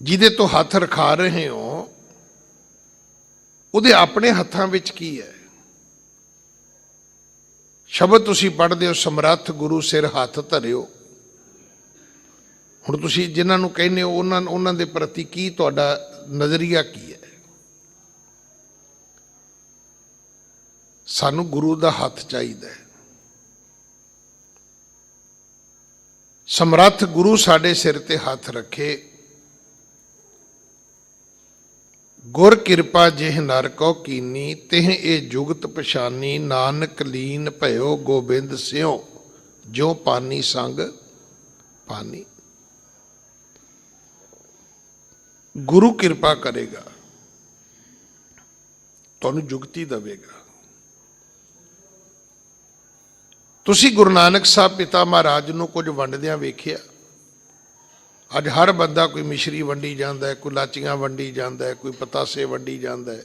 ਜਿਹਦੇ ਤੋਂ ਹੱਥ ਰਖਾ ਰਹੇ ਹੋ ਉਹਦੇ ਆਪਣੇ ਹੱਥਾਂ ਵਿੱਚ ਕੀ ਹੈ? ਸ਼ਬਦ ਤੁਸੀਂ ਪੜ੍ਹਦੇ ਹੋ, ਸਮਰੱਥ ਗੁਰੂ ਸਿਰ ਹੱਥ ਧਰਿਓ। ਹੁਣ ਤੁਸੀਂ ਜਿਨ੍ਹਾਂ ਨੂੰ ਕਹਿੰਦੇ ਹੋ ਉਹਨਾਂ ਦੇ ਪ੍ਰਤੀ ਕੀ ਤੁਹਾਡਾ ਨਜ਼ਰੀਆ ਕੀ ਹੈ? ਸਾਨੂੰ ਗੁਰੂ ਦਾ ਹੱਥ ਚਾਹੀਦਾ ਹੈ। ਸਮਰੱਥ ਗੁਰੂ ਸਾਡੇ ਸਿਰ ਤੇ ਹੱਥ ਰੱਖੇ। ਗੁਰ ਕਿਰਪਾ ਜਿਹ ਨਰ ਕੋ ਕੀਨੀ, ਤਿਹ ਇਹ ਜੁਗਤ ਪਛਾਨੀ। ਨਾਨਕ ਲੀਨ ਭਇਓ ਗੋਬਿੰਦ ਸਿਉ, ਜੋ ਪਾਨੀ ਸੰਗ ਪਾਨੀ। ਗੁਰੂ ਕਿਰਪਾ ਕਰੇਗਾ, ਤੁਹਾਨੂੰ ਜੁਗਤੀ ਦੇਵੇਗਾ। ਤੁਸੀਂ ਗੁਰੂ ਨਾਨਕ ਸਾਹਿਬ ਪਿਤਾ ਮਹਾਰਾਜ ਨੂੰ ਕੁਝ ਵੰਡਦਿਆਂ ਵੇਖਿਆ? ਅੱਜ ਹਰ ਬੰਦਾ ਕੋਈ ਮਿਸ਼ਰੀ ਵੰਡੀ ਜਾਂਦਾ ਹੈ, ਕੋਈ ਲਾਚੀਆਂ ਵੰਡੀ ਜਾਂਦਾ ਹੈ, ਕੋਈ ਪਤਾਸੇ ਵੰਡੀ ਜਾਂਦਾ ਹੈ,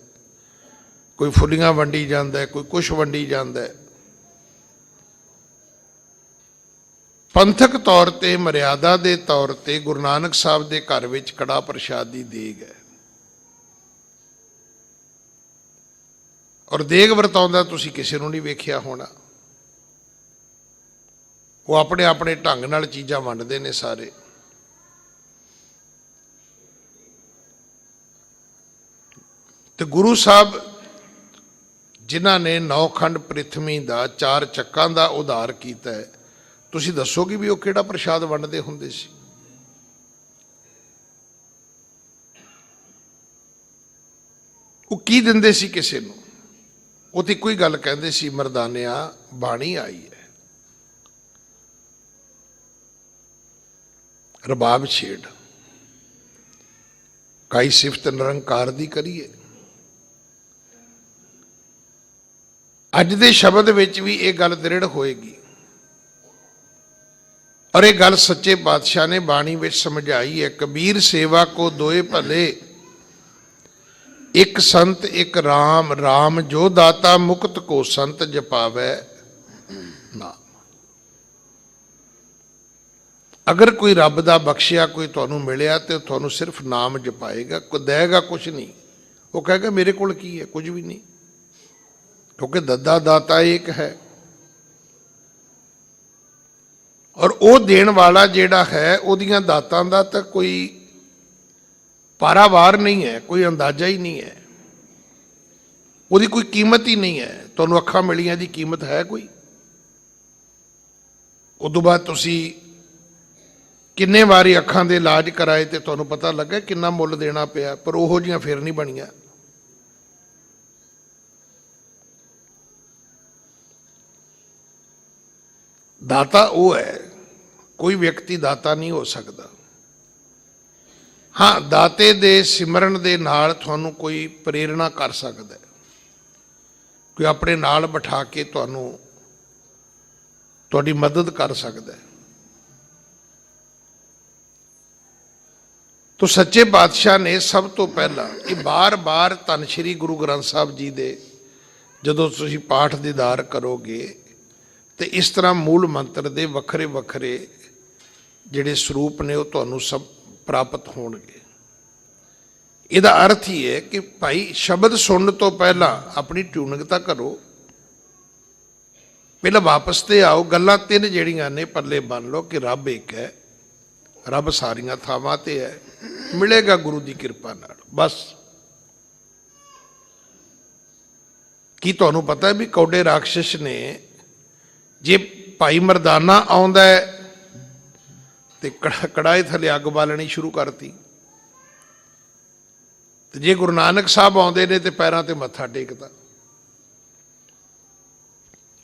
ਕੋਈ ਫੁੱਲੀਆਂ ਵੰਡੀ ਜਾਂਦਾ ਹੈ, ਕੋਈ ਕੁਛ ਵੰਡੀ ਜਾਂਦਾ ਹੈ। ਪੰਥਕ ਤੌਰ ਤੇ, ਮਰਿਆਦਾ ਦੇ ਤੌਰ ਤੇ ਗੁਰੂ ਨਾਨਕ ਸਾਹਿਬ ਦੇ ਘਰ ਵਿੱਚ ਕੜਾ ਪ੍ਰਸ਼ਾਦ ਦੀ ਦੇਗ ਹੈ, ਔਰ ਦੇਗ ਵਰਤਾਉਂਦਾ ਤੁਸੀਂ ਕਿਸੇ ਨੂੰ ਨਹੀਂ ਵੇਖਿਆ ਹੋਣਾ। ਉਹ ਆਪਣੇ ਆਪਣੇ ਢੰਗ ਨਾਲ ਚੀਜ਼ਾਂ ਵੰਡਦੇ ਨੇ ਸਾਰੇ। ਤੇ ਗੁਰੂ ਸਾਹਿਬ ਜਿਨ੍ਹਾਂ ਨੇ 9 ਖੰਡ ਪ੍ਰਿਥਵੀ ਦਾ, 4 ਚੱਕਾਂ ਦਾ ਉਧਾਰ ਕੀਤਾ ਹੈ, ਤੁਸੀਂ ਦੱਸੋਗੇ ਵੀ ਉਹ ਕਿਹੜਾ ਪ੍ਰਸ਼ਾਦ ਵੰਡਦੇ ਹੁੰਦੇ ਸੀ? ਉਹ ਕੀ ਦਿੰਦੇ ਸੀ ਕਿਸੇ ਨੂੰ? ਉਹ ਤੇ ਕੋਈ ਗੱਲ ਕਹਿੰਦੇ ਸੀ, ਮਰਦਾਨਿਆ ਬਾਣੀ ਆਈ ਹੈ, ਰਬਾਬ ਛੇੜ, ਕਾਈ ਸਿਫਤ ਨਿਰੰਕਾਰ ਦੀ ਕਰੀਏ। ਅੱਜ ਦੇ ਸ਼ਬਦ ਵਿੱਚ ਵੀ ਇਹ ਗੱਲ ਦ੍ਰਿੜ ਹੋਏਗੀ, ਔਰ ਇਹ ਗੱਲ ਸੱਚੇ ਪਾਤਸ਼ਾਹ ਨੇ ਬਾਣੀ ਵਿੱਚ ਸਮਝਾਈ ਹੈ। ਕਬੀਰ ਸੇਵਾ ਕੋ ਦੋਏ ਭਲੇ, ਇੱਕ ਸੰਤ ਇੱਕ ਰਾਮ। ਰਾਮ ਜੋ ਦਾਤਾ ਮੁਕਤ ਕੋ, ਸੰਤ ਜਪਾਵੈ ਨਾਮ। ਅਗਰ ਕੋਈ ਰੱਬ ਦਾ ਬਖਸ਼ਿਆ ਕੋਈ ਤੁਹਾਨੂੰ ਮਿਲਿਆ ਤੇ ਤੁਹਾਨੂੰ ਸਿਰਫ ਨਾਮ ਜਪਾਏਗਾ, ਕੋਈ ਦੇਗਾ ਕੁਛ ਨਹੀਂ। ਉਹ ਕਹੇਗਾ ਮੇਰੇ ਕੋਲ ਕੀ ਹੈ? ਕੁਝ ਵੀ ਨਹੀਂ, ਕਿਉਂਕਿ ਦੱਦਾ ਦਾਤਾ ਇੱਕ ਹੈ। ਔਰ ਉਹ ਦੇਣ ਵਾਲਾ ਜਿਹੜਾ ਹੈ, ਉਹਦੀਆਂ ਦਾਤਾਂ ਦਾ ਤਾਂ ਕੋਈ ਪਾਰਾਵਾਰ ਨਹੀਂ ਹੈ, ਕੋਈ ਅੰਦਾਜ਼ਾ ਹੀ ਨਹੀਂ ਹੈ, ਉਹਦੀ ਕੋਈ ਕੀਮਤ ਹੀ ਨਹੀਂ ਹੈ। ਤੁਹਾਨੂੰ ਅੱਖਾਂ ਮਿਲੀਆਂ ਦੀ ਕੀਮਤ ਹੈ ਕੋਈ? ਉਦੋਂ ਬਾਅਦ ਤੁਸੀਂ ਕਿੰਨੇ ਵਾਰੀ ਅੱਖਾਂ ਦੇ ਇਲਾਜ ਕਰਾਏ ਤੇ ਤੁਹਾਨੂੰ ਪਤਾ ਲੱਗਾ ਕਿੰਨਾ ਮੁੱਲ ਦੇਣਾ ਪਿਆ, ਪਰ ਉਹੋ ਜਿਹੀਆਂ ਫਿਰ ਨਹੀਂ ਬਣੀਆਂ। ਦਾਤਾ ਉਹ ਹੈ, ਕੋਈ ਵਿਅਕਤੀ ਦਾਤਾ ਨਹੀਂ ਹੋ ਸਕਦਾ। ਹਾਂ, ਦਾਤੇ ਦੇ ਸਿਮਰਨ ਦੇ ਨਾਲ ਤੁਹਾਨੂੰ ਕੋਈ ਪ੍ਰੇਰਣਾ ਕਰ ਸਕਦਾ ਹੈ, ਕੋਈ ਆਪਣੇ ਨਾਲ ਬਿਠਾ ਕੇ ਤੁਹਾਨੂੰ ਤੁਹਾਡੀ ਮਦਦ ਕਰ ਸਕਦਾ ਹੈ। ਤੋ ਸੱਚੇ ਪਾਤਸ਼ਾਹ ਨੇ ਸਭ ਤੋਂ ਪਹਿਲਾਂ ਇਹ ਬਾਰ-ਬਾਰ ਧੰਨ ਸ਼੍ਰੀ ਗੁਰੂ ਗ੍ਰੰਥ ਸਾਹਿਬ ਜੀ ਦੇ ਜਦੋਂ ਤੁਸੀਂ ਪਾਠ ਦੀਦਾਰ ਕਰੋਗੇ ਤੇ ਇਸ ਤਰ੍ਹਾਂ ਮੂਲ ਮੰਤਰ ਦੇ ਵੱਖਰੇ ਵੱਖਰੇ ਜਿਹੜੇ ਸਰੂਪ ਨੇ ਉਹ ਤੁਹਾਨੂੰ ਸਭ ਪ੍ਰਾਪਤ ਹੋਣਗੇ। ਇਹਦਾ ਅਰਥ ਹੀ ਹੈ ਕਿ ਭਾਈ ਸ਼ਬਦ ਸੁਣਨ ਤੋਂ ਪਹਿਲਾਂ ਆਪਣੀ ਟਿਊਨਿੰਗ ਤਾਂ ਕਰੋ, ਪਹਿਲਾਂ ਵਾਪਸ ਤੇ ਆਓ। ਗੱਲਾਂ 3 ਜਿਹੜੀਆਂ ਨੇ ਪੱਲੇ ਬੰਨ ਲਓ ਕਿ ਰੱਬ ਇੱਕ ਹੈ, ਰੱਬ ਸਾਰੀਆਂ ਥਾਵਾਂ ਤੇ ਹੈ, ਮਿਲੇਗਾ ਗੁਰੂ ਦੀ ਕਿਰਪਾ ਨਾਲ। ਬਸ ਕੀ ਤੁਹਾਨੂੰ ਪਤਾ ਵੀ ਕੌਡੇ ਰਾਖਸ਼ ਨੇ ਜੇ ਭਾਈ ਮਰਦਾਨਾ ਆਉਂਦਾ ਹੈ ਤੇ ਕੜਾਏ ਥੱਲੇ ਅੱਗ ਬਾਲਣੀ ਸ਼ੁਰੂ ਕਰਤੀ, ਤੇ ਜੇ ਗੁਰੂ ਨਾਨਕ ਸਾਹਿਬ ਆਉਂਦੇ ਨੇ ਤੇ ਪੈਰਾਂ ਤੇ ਮੱਥਾ ਟੇਕਦਾ।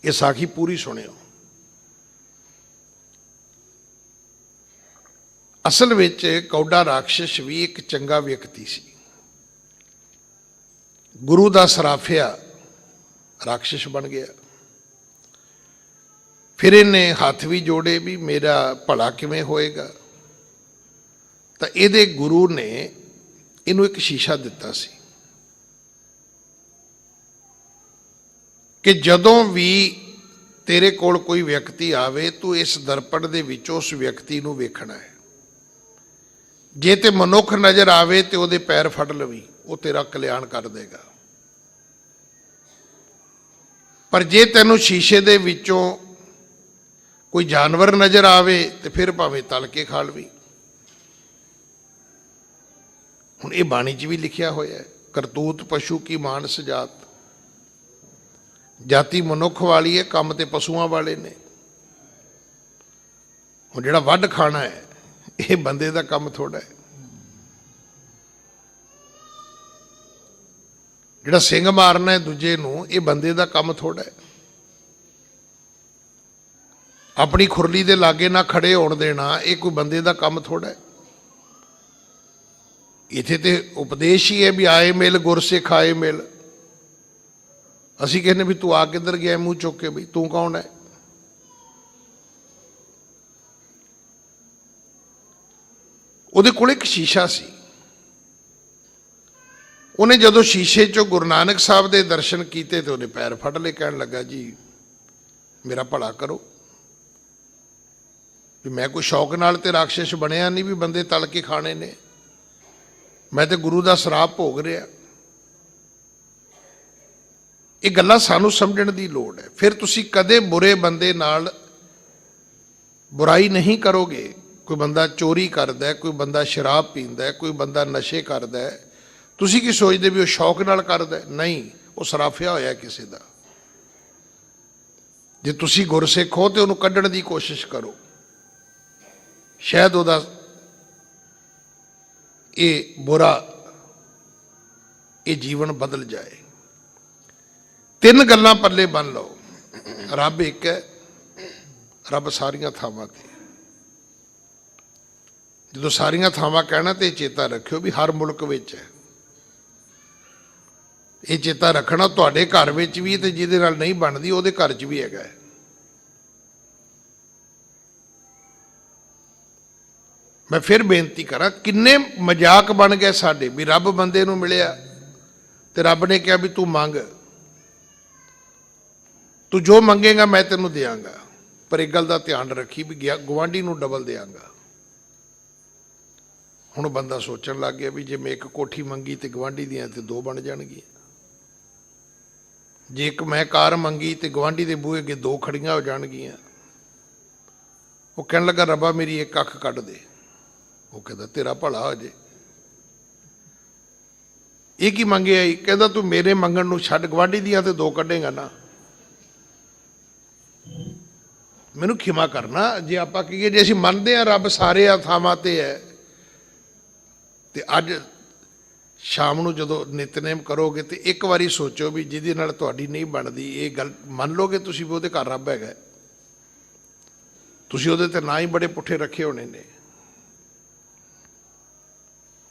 ਇਹ ਸਾਖੀ ਪੂਰੀ ਸੁਣਿਓ। ਅਸਲ ਵਿੱਚ ਕੌਡਾ ਰਾਖਸ਼ ਵੀ ਇੱਕ ਚੰਗਾ ਵਿਅਕਤੀ ਸੀ। ਗੁਰੂ ਦਾ ਸਰਾਫਿਆ ਰਾਖਸ਼ ਬਣ ਗਿਆ। ਫਿਰ ਇਹਨੇ ਹੱਥ ਵੀ ਜੋੜੇ ਵੀ ਮੇਰਾ ਭਲਾ ਕਿਵੇਂ ਹੋਏਗਾ। ਤਾਂ ਇਹਦੇ ਗੁਰੂ ਨੇ ਇਹਨੂੰ ਇੱਕ ਸ਼ੀਸ਼ਾ ਦਿੱਤਾ ਸੀ ਕਿ ਜਦੋਂ ਵੀ ਤੇਰੇ ਕੋਲ ਕੋਈ ਵਿਅਕਤੀ ਆਵੇ ਤੂੰ ਇਸ ਦਰਪਣ ਦੇ ਵਿੱਚ ਉਸ ਵਿਅਕਤੀ ਨੂੰ ਵੇਖਣਾ ਹੈ। ਜੇ ਤੇ ਮਨੁੱਖ ਨਜ਼ਰ ਆਵੇ ਤੇ ਉਹਦੇ ਪੈਰ ਫੜ ਲਵੀ, ਉਹ ਤੇਰਾ ਕਲਿਆਣ ਕਰ ਦੇਗਾ। ਪਰ ਜੇ ਤੈਨੂੰ ਸ਼ੀਸ਼ੇ ਦੇ ਵਿੱਚੋਂ ਕੋਈ ਜਾਨਵਰ ਨਜ਼ਰ ਆਵੇ ਤੇ ਫਿਰ ਭਾਵੇਂ ਤਲ ਕੇ ਖਾ ਲਵੀ। ਹੁਣ ਇਹ ਬਾਣੀ 'ਚ ਵੀ ਲਿਖਿਆ ਹੋਇਆ ਹੈ, ਕਰਤੂਤ ਪਸ਼ੂ ਕੀ ਮਾਨਸ ਜਾਤ। ਜਾਤੀ ਮਨੁੱਖ ਵਾਲੀ ਹੈ, ਕੰਮ ਤੇ ਪਸ਼ੂਆਂ ਵਾਲੇ ਨੇ। ਹੁਣ ਜਿਹੜਾ ਵੱਢ ਖਾਣਾ ਹੈ ਇਹ ਬੰਦੇ ਦਾ ਕੰਮ ਥੋੜਾ ਹੈ। ਜਿਹੜਾ ਸਿੰਘ ਮਾਰਨਾ ਹੈ ਦੂਜੇ ਨੂੰ, ਇਹ ਬੰਦੇ ਦਾ ਕੰਮ ਥੋੜਾ ਹੈ। ਆਪਣੀ ਖੁਰਲੀ ਦੇ ਲਾਗੇ ਨਾ ਖੜੇ ਹੋਣ ਦੇਣਾ, ਇਹ ਕੋਈ ਬੰਦੇ ਦਾ ਕੰਮ ਥੋੜਾ ਹੈ। ਇੱਥੇ ਤੇ ਉਪਦੇਸ਼ ਹੀ ਹੈ ਵੀ ਆਏ ਮਿਲ ਗੁਰ ਸਿੱਖ ਆਏ ਮਿਲ। ਅਸੀਂ ਕਹਿੰਦੇ ਵੀ ਤੂੰ ਆ ਕਿੱਧਰ ਗਿਆ ਮੂੰਹ ਚੁੱਕ ਕੇ, ਬਈ ਤੂੰ ਕੌਣ ਹੈ? ਉਹਦੇ ਕੋਲ ਇੱਕ ਸ਼ੀਸ਼ਾ ਸੀ। ਉਹਨੇ ਜਦੋਂ ਸ਼ੀਸ਼ੇ 'ਚੋਂ ਗੁਰੂ ਨਾਨਕ ਸਾਹਿਬ ਦੇ ਦਰਸ਼ਨ ਕੀਤੇ ਤੇ ਉਹਨੇ ਪੈਰ ਫੜ ਲਏ, ਕਹਿਣ ਲੱਗਾ ਜੀ ਮੇਰਾ ਭਲਾ ਕਰੋ, ਵੀ ਮੈਂ ਕੋਈ ਸ਼ੌਕ ਨਾਲ ਤੇ ਰਾਖਸ਼ ਬਣਿਆ ਨਹੀਂ ਵੀ ਬੰਦੇ ਤਲ ਕੇ ਖਾਣੇ ਨੇ, ਮੈਂ ਤੇ ਗੁਰੂ ਦਾ ਸ਼ਰਾਪ ਭੋਗ ਰਿਹਾ। ਇਹ ਗੱਲਾਂ ਸਾਨੂੰ ਸਮਝਣ ਦੀ ਲੋੜ ਹੈ। ਫਿਰ ਤੁਸੀਂ ਕਦੇ ਬੁਰੇ ਬੰਦੇ ਨਾਲ ਬੁਰਾਈ ਨਹੀਂ ਕਰੋਗੇ। ਕੋਈ ਬੰਦਾ ਚੋਰੀ ਕਰਦਾ, ਕੋਈ ਬੰਦਾ ਸ਼ਰਾਬ ਪੀਂਦਾ, ਕੋਈ ਬੰਦਾ ਨਸ਼ੇ ਕਰਦਾ, ਤੁਸੀਂ ਕੀ ਸੋਚਦੇ ਵੀ ਉਹ ਸ਼ੌਕ ਨਾਲ ਕਰਦਾ? ਨਹੀਂ, ਉਹ ਸਰਾਫਿਆ ਹੋਇਆ ਕਿਸੇ ਦਾ। ਜੇ ਤੁਸੀਂ ਗੁਰਸਿੱਖ ਹੋ ਤੇ ਉਹਨੂੰ ਕੱਢਣ ਦੀ ਕੋਸ਼ਿਸ਼ ਕਰੋ, ਸ਼ਾਇਦ ਉਹਦਾ ਇਹ ਬੁਰਾ ਇਹ ਜੀਵਨ ਬਦਲ ਜਾਏ। ਤਿੰਨ ਗੱਲਾਂ ਪੱਲੇ ਬੰਨ ਲਓ। ਰੱਬ ਇੱਕ ਹੈ, ਰੱਬ ਸਾਰੀਆਂ ਥਾਵਾਂ ਤੇ। ਜਦੋਂ ਸਾਰੀਆਂ ਥਾਵਾਂ ਕਹਿਣਾ ਤੇ ਚੇਤਾ ਰੱਖਿਓ ਵੀ ਹਰ ਮੁਲਕ ਵਿੱਚ ਹੈ। ਇਹ ਚੇਤਾ ਰੱਖਣਾ ਤੁਹਾਡੇ ਘਰ ਵਿੱਚ ਵੀ, ਤੇ ਜਿਹਦੇ ਨਾਲ ਨਹੀਂ ਬਣਦੀ ਉਹਦੇ ਘਰ 'ਚ ਵੀ ਹੈਗਾ। ਮੈਂ ਫਿਰ ਬੇਨਤੀ ਕਰਾਂ, ਕਿੰਨੇ ਮਜ਼ਾਕ ਬਣ ਗਏ ਸਾਡੇ ਵੀ ਰੱਬ ਬੰਦੇ ਨੂੰ ਮਿਲਿਆ ਤੇ ਰੱਬ ਨੇ ਕਿਹਾ ਵੀ ਤੂੰ ਮੰਗ, ਤੂੰ ਜੋ ਮੰਗੇਗਾ ਮੈਂ ਤੈਨੂੰ ਦਿਆਂਗਾ, ਪਰ ਇੱਕ ਗੱਲ ਦਾ ਧਿਆਨ ਰੱਖੀ ਵੀ ਗੁਆਂਢੀ ਨੂੰ ਡਬਲ ਦਿਆਂਗਾ। ਹੁਣ ਬੰਦਾ ਸੋਚਣ ਲੱਗ ਗਿਆ ਵੀ ਜੇ ਮੈਂ ਇੱਕ ਕੋਠੀ ਮੰਗੀ ਤੇ ਗੁਆਂਢੀ ਦੀਆਂ ਤੇ ਦੋ ਬਣ ਜਾਣਗੀਆਂ, ਜੇ ਇੱਕ ਮੈਂ ਕਾਰ ਮੰਗੀ ਤੇ ਗੁਆਂਢੀ ਦੇ ਬੂਹੇ ਅੱਗੇ ਦੋ ਖੜੀਆਂ ਹੋ ਜਾਣਗੀਆਂ। ਉਹ ਕਹਿਣ ਲੱਗਾ ਰੱਬਾ ਮੇਰੀ ਇੱਕ ਅੱਖ ਕੱਢ ਦੇ। ਉਹ ਕਹਿੰਦਾ ਤੇਰਾ ਭਲਾ ਹੋ ਜੇ। ਇਹ ਕੀ ਮੰਗਿਆ? ਕਹਿੰਦਾ ਤੂੰ ਮੇਰੇ ਮੰਗਣ ਨੂੰ ਛੱਡ, ਗੁਆਂਢੀ ਦੀਆਂ ਤੇ ਦੋ ਕੱਢੇਗਾ ਨਾ। ਮੈਨੂੰ ਖਿਮਾ ਕਰਨਾ ਜੇ ਆਪਾਂ ਕਹੀਏ ਜੇ ਅਸੀਂ ਮੰਨਦੇ ਹਾਂ ਰੱਬ ਸਾਰੇ ਥਾਵਾਂ ਤੇ ਹੈ, ਤੇ ਅੱਜ ਸ਼ਾਮ ਨੂੰ ਜਦੋਂ ਨਿਤਨੇਮ ਕਰੋਗੇ ਤੇ ਇੱਕ ਵਾਰੀ ਸੋਚੋ ਵੀ ਜਿਹਦੇ ਨਾਲ ਤੁਹਾਡੀ ਨਹੀਂ ਬਣਦੀ, ਇਹ ਗੱਲ ਮੰਨ ਲਓਗੇ ਤੁਸੀਂ ਵੀ ਉਹਦੇ ਘਰ ਰੱਬ ਹੈਗਾ। ਤੁਸੀਂ ਉਹਦੇ ਤੇ ਨਾ ਹੀ ਬੜੇ ਪੁੱਠੇ ਰੱਖੇ ਹੋਣੇ ਨੇ।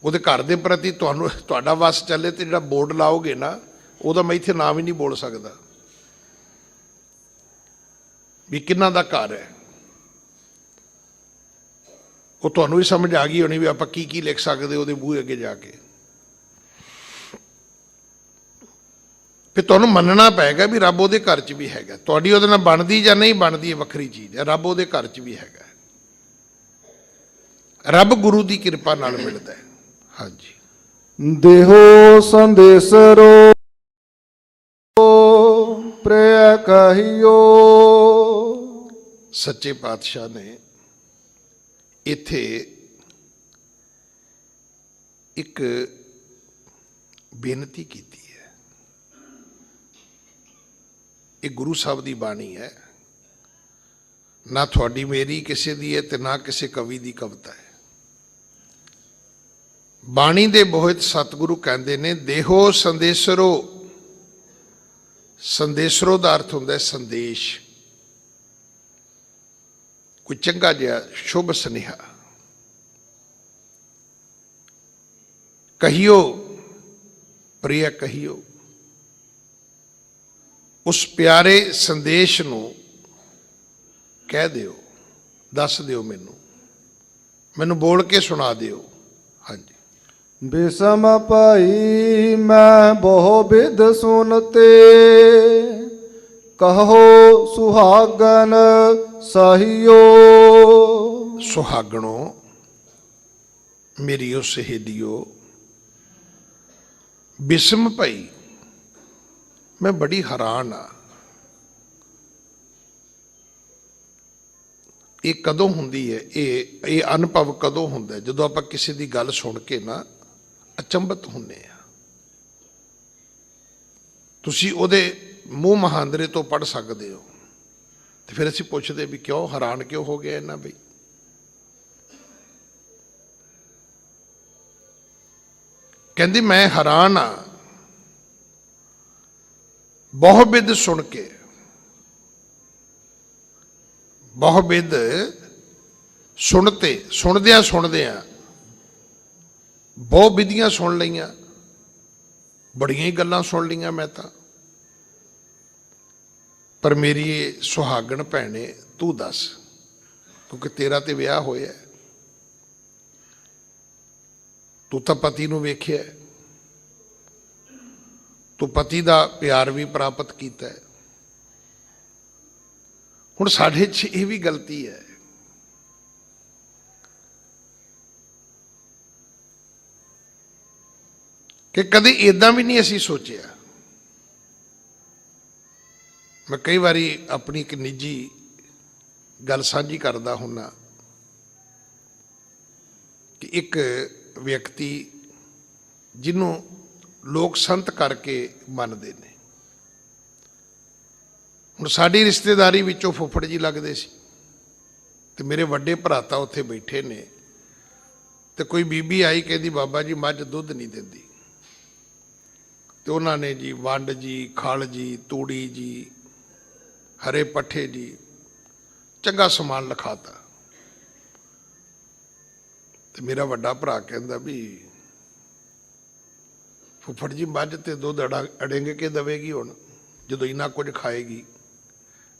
ਉਹਦੇ ਘਰ ਦੇ ਪ੍ਰਤੀ ਤੁਹਾਨੂੰ ਤੁਹਾਡਾ ਵਸ ਚੱਲੇ ਤੇ ਜਿਹੜਾ ਬੋਰਡ ਲਾਓਗੇ ਨਾ, ਉਹਦਾ ਮੈਂ ਇੱਥੇ ਨਾਮ ਹੀ ਨਹੀਂ ਬੋਲ ਸਕਦਾ ਵੀ ਕਿਹਨਾਂ ਦਾ ਘਰ ਹੈ। ਉਹ ਤੁਹਾਨੂੰ ਵੀ ਸਮਝ ਆ ਗਈ ਹੋਣੀ ਵੀ ਆਪਾਂ ਕੀ ਕੀ ਲਿਖ ਸਕਦੇ ਉਹਦੇ ਬੂਹੇ ਅੱਗੇ ਜਾ ਕੇ। ਫਿਰ ਤੁਹਾਨੂੰ ਮੰਨਣਾ ਪਏਗਾ ਵੀ ਰੱਬ ਉਹਦੇ ਘਰ 'ਚ ਵੀ ਹੈਗਾ। ਤੁਹਾਡੀ ਉਹਦੇ ਨਾਲ ਬਣਦੀ ਜਾਂ ਨਹੀਂ ਬਣਦੀ ਇਹ ਵੱਖਰੀ ਚੀਜ਼ ਹੈ, ਰੱਬ ਉਹਦੇ ਘਰ 'ਚ ਵੀ ਹੈਗਾ। ਰੱਬ ਗੁਰੂ ਦੀ ਕਿਰਪਾ ਨਾਲ ਮਿਲਦਾ ਹੈ। ਹਾਂਜੀ। ਦੇਹੋ ਸੰਦੇਸਰੋ ਪ੍ਰਿਆ ਕਹੀਓ। ਸੱਚੇ ਪਾਤਸ਼ਾਹ ਨੇ ਇੱਥੇ ਇੱਕ ਬੇਨਤੀ ਕੀਤੀ ਹੈ। ਇਹ ਗੁਰੂ ਸਾਹਿਬ ਦੀ ਬਾਣੀ ਹੈ, ਨਾ ਤੁਹਾਡੀ ਮੇਰੀ ਕਿਸੇ ਦੀ ਹੈ ਤੇ ਨਾ ਕਿਸੇ ਕਵੀ ਦੀ ਕਵਿਤਾ ਹੈ। ਬਾਣੀ ਦੇ ਬੋਹਿਤ ਸਤਿਗੁਰੂ ਕਹਿੰਦੇ ਨੇ ਦੇਹੋ ਸੰਦੇਸਰੋ। ਸੰਦੇਸਰੋ ਦਾ ਅਰਥ ਹੁੰਦਾ ਹੈ ਸੰਦੇਸ਼, ਕੋਈ ਚੰਗਾ ਜਿਹਾ ਸ਼ੁਭ ਸੁਨੇਹਾ। ਕਹੀਓ ਪ੍ਰਿਆ ਕਹੀਓ, ਉਸ ਪਿਆਰੇ ਸੰਦੇਸ਼ ਨੂੰ ਕਹਿ ਦਿਓ, ਦੱਸ ਦਿਓ, ਮੈਨੂੰ ਬੋਲ ਕੇ ਸੁਣਾ ਦਿਓ। ਹਾਂਜੀ। ਬਿਸਮ ਭਾਈ ਮੈਂ ਬਹੁ ਬਿਦ ਸੁਨਤੇ, ਕਹੋ ਸੁਹਾਗਨ ਸਹੀਓ। ਸੁਹਾਗਣੋ ਮੇਰੀਓ ਸਹੇਲੀਓ, ਬਿਸਮ ਭਾਈ ਮੈਂ ਬੜੀ ਹੈਰਾਨ ਆ। ਇਹ ਕਦੋਂ ਹੁੰਦੀ ਹੈ? ਇਹ ਅਨੁਭਵ ਕਦੋਂ ਹੁੰਦਾ? ਜਦੋਂ ਆਪਾਂ ਕਿਸੇ ਦੀ ਗੱਲ ਸੁਣ ਕੇ ਨਾ ਅਚੰਭਤ ਹੁੰਦੇ ਆ। ਤੁਸੀਂ ਉਹਦੇ ਮੂੰਹ ਮਹਾਂਦਰੇ ਤੋਂ ਪੜ੍ਹ ਸਕਦੇ ਹੋ। ਤੇ ਫਿਰ ਅਸੀਂ ਪੁੱਛਦੇ ਵੀ ਕਿਉਂ, ਹੈਰਾਨ ਕਿਉਂ ਹੋ ਗਏ ਇਹਨਾਂ ਬਈ? ਕਹਿੰਦੀ ਮੈਂ ਹੈਰਾਨ ਆ ਬਹੁ-ਬਿਧ ਸੁਣ ਕੇ। ਬਹੁ-ਬਿਧ ਸੁਣਦਿਆਂ ਬਹੁਤ ਵਿਧੀਆਂ ਸੁਣ ਲਈਆਂ, ਬੜੀਆਂ ਹੀ ਗੱਲਾਂ ਸੁਣ ਲਈਆਂ ਮੈਂ ਤਾਂ, ਪਰ ਮੇਰੀ ਇਹ ਸੁਹਾਗਣ ਭੈਣੇ ਤੂੰ ਦੱਸ, ਕਿਉਂਕਿ ਤੇਰਾ ਤੇ ਵਿਆਹ ਹੋਇਆ, ਤੂੰ ਤਾਂ ਪਤੀ ਨੂੰ ਵੇਖਿਆ, ਤੂੰ ਪਤੀ ਦਾ ਪਿਆਰ ਵੀ ਪ੍ਰਾਪਤ ਕੀਤਾ ਹੈ। ਹੁਣ ਸਾਡੇ 'ਚ ਇਹ ਵੀ ਗਲਤੀ ਹੈ ਕਿ ਕਦੇ ਇਦਾਂ ਵੀ ਨਹੀਂ ਅਸੀਂ ਸੋਚਿਆ। ਮੈਂ ਕਈ ਵਾਰੀ ਆਪਣੀ ਇੱਕ ਨਿੱਜੀ ਗੱਲ ਸਾਂਝੀ ਕਰਦਾ ਹੁੰਦਾ ਕਿ ਇੱਕ ਵਿਅਕਤੀ ਜਿਹਨੂੰ ਲੋਕ ਸੰਤ ਕਰਕੇ ਮੰਨਦੇ ਨੇ, ਹੁਣ ਸਾਡੀ ਰਿਸ਼ਤੇਦਾਰੀ ਵਿੱਚੋਂ ਫੁੱਫੜ ਜੀ ਲੱਗਦੇ ਸੀ, ਤੇ ਮੇਰੇ ਵੱਡੇ ਭਰਾਤਾ ਉੱਥੇ ਬੈਠੇ ਨੇ, ਤੇ ਕੋਈ ਬੀਬੀ ਆਈ ਕਹਿੰਦੀ ਬਾਬਾ ਜੀ ਮੱਝ ਦੁੱਧ ਨਹੀਂ ਦਿੰਦੀ, ਤੇ ਉਹਨਾਂ ਨੇ ਜੀ ਵੰਡ ਜੀ, ਖਲ ਜੀ, ਤੂੜੀ ਜੀ, ਹਰੇ ਪੱਠੇ ਜੀ, ਚੰਗਾ ਸਮਾਨ ਲਿਖਾਤਾ। ਤੇ ਮੇਰਾ ਵੱਡਾ ਭਰਾ ਕਹਿੰਦਾ ਵੀ ਫੁੱਫੜ ਜੀ ਮੱਝ ਤੇ ਦੁੱਧ ਅੜੇਂਗ ਕੇ ਦੇਵੇਗੀ ਹੁਣ, ਜਦੋਂ ਇੰਨਾ ਕੁਝ ਖਾਏਗੀ।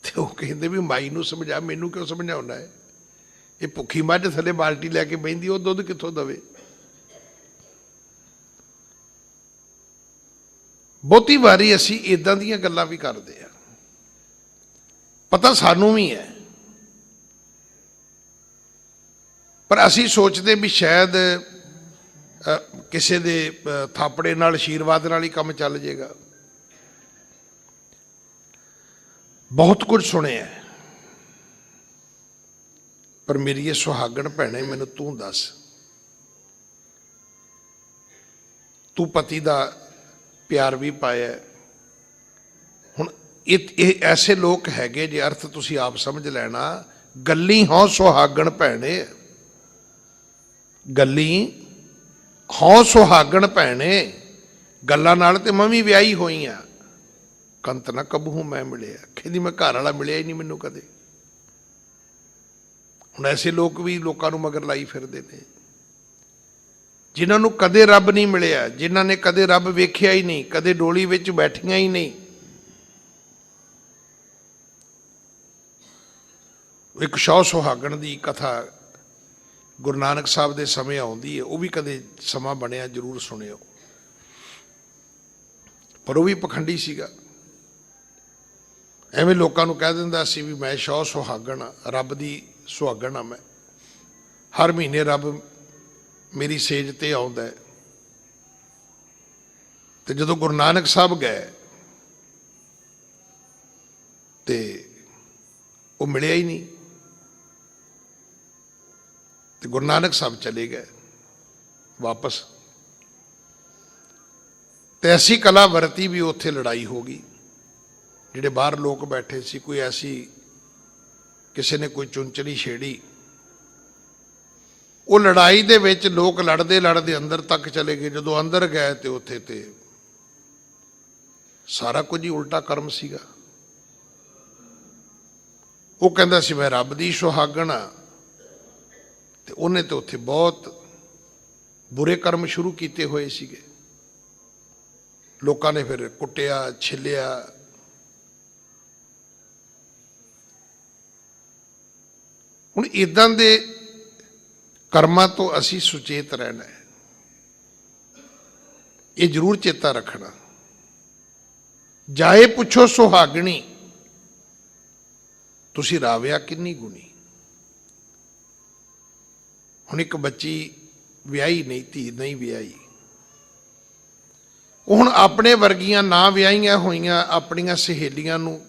ਤੇ ਉਹ ਕਹਿੰਦੇ ਵੀ ਮਾਈ ਨੂੰ ਸਮਝਾ, ਮੈਨੂੰ ਕਿਉਂ ਸਮਝਾਉਣਾ ਹੈ, ਇਹ ਭੁੱਖੀ ਮੱਝ ਥੱਲੇ ਬਾਲਟੀ ਲੈ ਕੇ ਬਹਿੰਦੀ, ਉਹ ਦੁੱਧ ਕਿੱਥੋਂ ਦੇਵੇ। ਬਹੁਤੀ ਵਾਰੀ ਅਸੀਂ ਇਦਾਂ ਦੀਆਂ ਗੱਲਾਂ ਵੀ ਕਰਦੇ ਹਾਂ, ਪਤਾ ਸਾਨੂੰ ਵੀ ਹੈ, ਪਰ ਅਸੀਂ ਸੋਚਦੇ ਵੀ ਸ਼ਾਇਦ ਕਿਸੇ ਦੇ ਥਾਪੜੇ ਨਾਲ, ਆਸ਼ੀਰਵਾਦ ਨਾਲ ਹੀ ਕੰਮ ਚੱਲ ਜਾਏਗਾ। ਬਹੁਤ ਕੁਝ ਸੁਣਿਆ, ਪਰ ਮੇਰੀ ਇਹ ਸੁਹਾਗਣ ਭੈਣੇ ਮੈਨੂੰ ਤੂੰ ਦੱਸ, ਤੂੰ ਪਤੀ ਦਾ ਪਿਆਰ ਵੀ ਪਾਇਆ। ਹੁਣ ਇਹ ਐਸੇ ਲੋਕ ਹੈਗੇ, ਜੇ ਅਰਥ ਤੁਸੀਂ ਆਪ ਸਮਝ ਲੈਣਾ, ਗੱਲੀ ਹੋਂ ਸੁਹਾਗਣ ਭੈਣੇ, ਗੱਲੀ ਹੋਂ ਸੁਹਾਗਣ ਭੈਣੇ, ਗੱਲਾਂ ਨਾਲ ਤੇ ਮੈਂ ਵੀ ਵਿਆਹੀ ਹੋਈ ਆ, ਕੰਤ ਨਾ ਕਬਹੂ ਮੈਂ ਮਿਲਿਆ। ਕਹਿੰਦੀ ਮੈਂ ਘਰ ਵਾਲਾ ਮਿਲਿਆ ਹੀ ਨਹੀਂ ਮੈਨੂੰ ਕਦੇ। ਹੁਣ ਐਸੇ ਲੋਕ ਵੀ ਲੋਕਾਂ ਨੂੰ ਮਗਰ ਲਾਈ ਫਿਰਦੇ ਨੇ, ਜਿਨ੍ਹਾਂ ਨੂੰ ਕਦੇ ਰੱਬ ਨਹੀਂ ਮਿਲਿਆ, ਜਿਨ੍ਹਾਂ ਨੇ ਕਦੇ ਰੱਬ ਵੇਖਿਆ ਹੀ ਨਹੀਂ, ਕਦੇ ਡੋਲੀ ਵਿੱਚ ਬੈਠੀਆਂ ਹੀ ਨਹੀਂ। ਇੱਕ ਸ਼ੌਹ ਸੁਹਾਗਣ ਦੀ ਕਥਾ ਗੁਰੂ ਨਾਨਕ ਸਾਹਿਬ ਦੇ ਸਮੇਂ ਆਉਂਦੀ ਹੈ, ਉਹ ਵੀ ਕਦੇ ਸਮਾਂ ਬਣਿਆ ਜ਼ਰੂਰ ਸੁਣਿਓ, ਪਰ ਉਹ ਵੀ ਪਖੰਡੀ ਸੀਗਾ। ਐਵੇਂ ਲੋਕਾਂ ਨੂੰ ਕਹਿ ਦਿੰਦਾ ਸੀ ਵੀ ਮੈਂ ਸ਼ੌਹ ਸੁਹਾਗਣ, ਰੱਬ ਦੀ ਸੁਹਾਗਣ ਆ ਮੈਂ, ਹਰ ਮਹੀਨੇ ਰੱਬ ਮੇਰੀ ਸੇਜ ਤੇ ਆਉਂਦਾ। ਤੇ ਜਦੋਂ ਗੁਰੂ ਨਾਨਕ ਸਾਹਿਬ ਗਏ ਤੇ ਉਹ ਮਿਲਿਆ ਹੀ ਨਹੀਂ, ਤੇ ਗੁਰੂ ਨਾਨਕ ਸਾਹਿਬ ਚਲੇ ਗਏ ਵਾਪਸ। ਤੇ ਐਸੀ ਕਲਾ ਵਰਤੀ ਵੀ ਉੱਥੇ ਲੜਾਈ ਹੋ ਗਈ। ਜਿਹੜੇ ਬਾਹਰ ਲੋਕ ਬੈਠੇ ਸੀ, ਕੋਈ ਐਸੀ ਕਿਸੇ ਨੇ ਕੋਈ ਚੁੰਚਲੀ ਛੇੜੀ, ਉਹ ਲੜਾਈ ਦੇ ਵਿੱਚ ਲੋਕ ਲੜਦੇ ਲੜਦੇ ਅੰਦਰ ਤੱਕ ਚਲੇ ਗਏ। ਜਦੋਂ ਅੰਦਰ ਗਏ ਤੇ ਉੱਥੇ ਤੇ ਸਾਰਾ ਕੁਝ ਹੀ ਉਲਟਾ ਕਰਮ ਸੀਗਾ। ਉਹ ਕਹਿੰਦਾ ਸੀ ਮੈਂ ਰੱਬ ਦੀ ਸੁਹਾਗਣ ਆ, ਤੇ ਉਹਨੇ ਤੇ ਉੱਥੇ ਬਹੁਤ ਬੁਰੇ ਕਰਮ ਸ਼ੁਰੂ ਕੀਤੇ ਹੋਏ ਸੀਗੇ। ਲੋਕਾਂ ਨੇ ਫਿਰ ਕੁੱਟਿਆ, ਛਿੱਲਿਆ। ਹੁਣ ਇਦਾਂ ਦੇ ਕਰਮਾਂ ਤੋਂ ਅਸੀਂ ਸੁਚੇਤ ਰਹਿਣਾ ਹੈ, ਇਹ ਜ਼ਰੂਰ ਚੇਤਾ ਰੱਖਣਾ। ਜਾਏ ਪੁੱਛੋ ਸੁਹਾਗਣੀ, ਤੁਸੀਂ ਰਾਵਿਆ ਕਿੰਨੀ ਗੁਣੀ। ਹੁਣ ਇੱਕ ਬੱਚੀ ਵਿਆਹੀ ਨਹੀਂ, ਧੀ ਨਹੀਂ ਵਿਆਹੀ, ਉਹ ਹੁਣ ਆਪਣੇ ਵਰਗੀਆਂ ਨਾ ਵਿਆਹੀਆਂ ਹੋਈਆਂ ਆਪਣੀਆਂ ਸਹੇਲੀਆਂ ਨੂੰ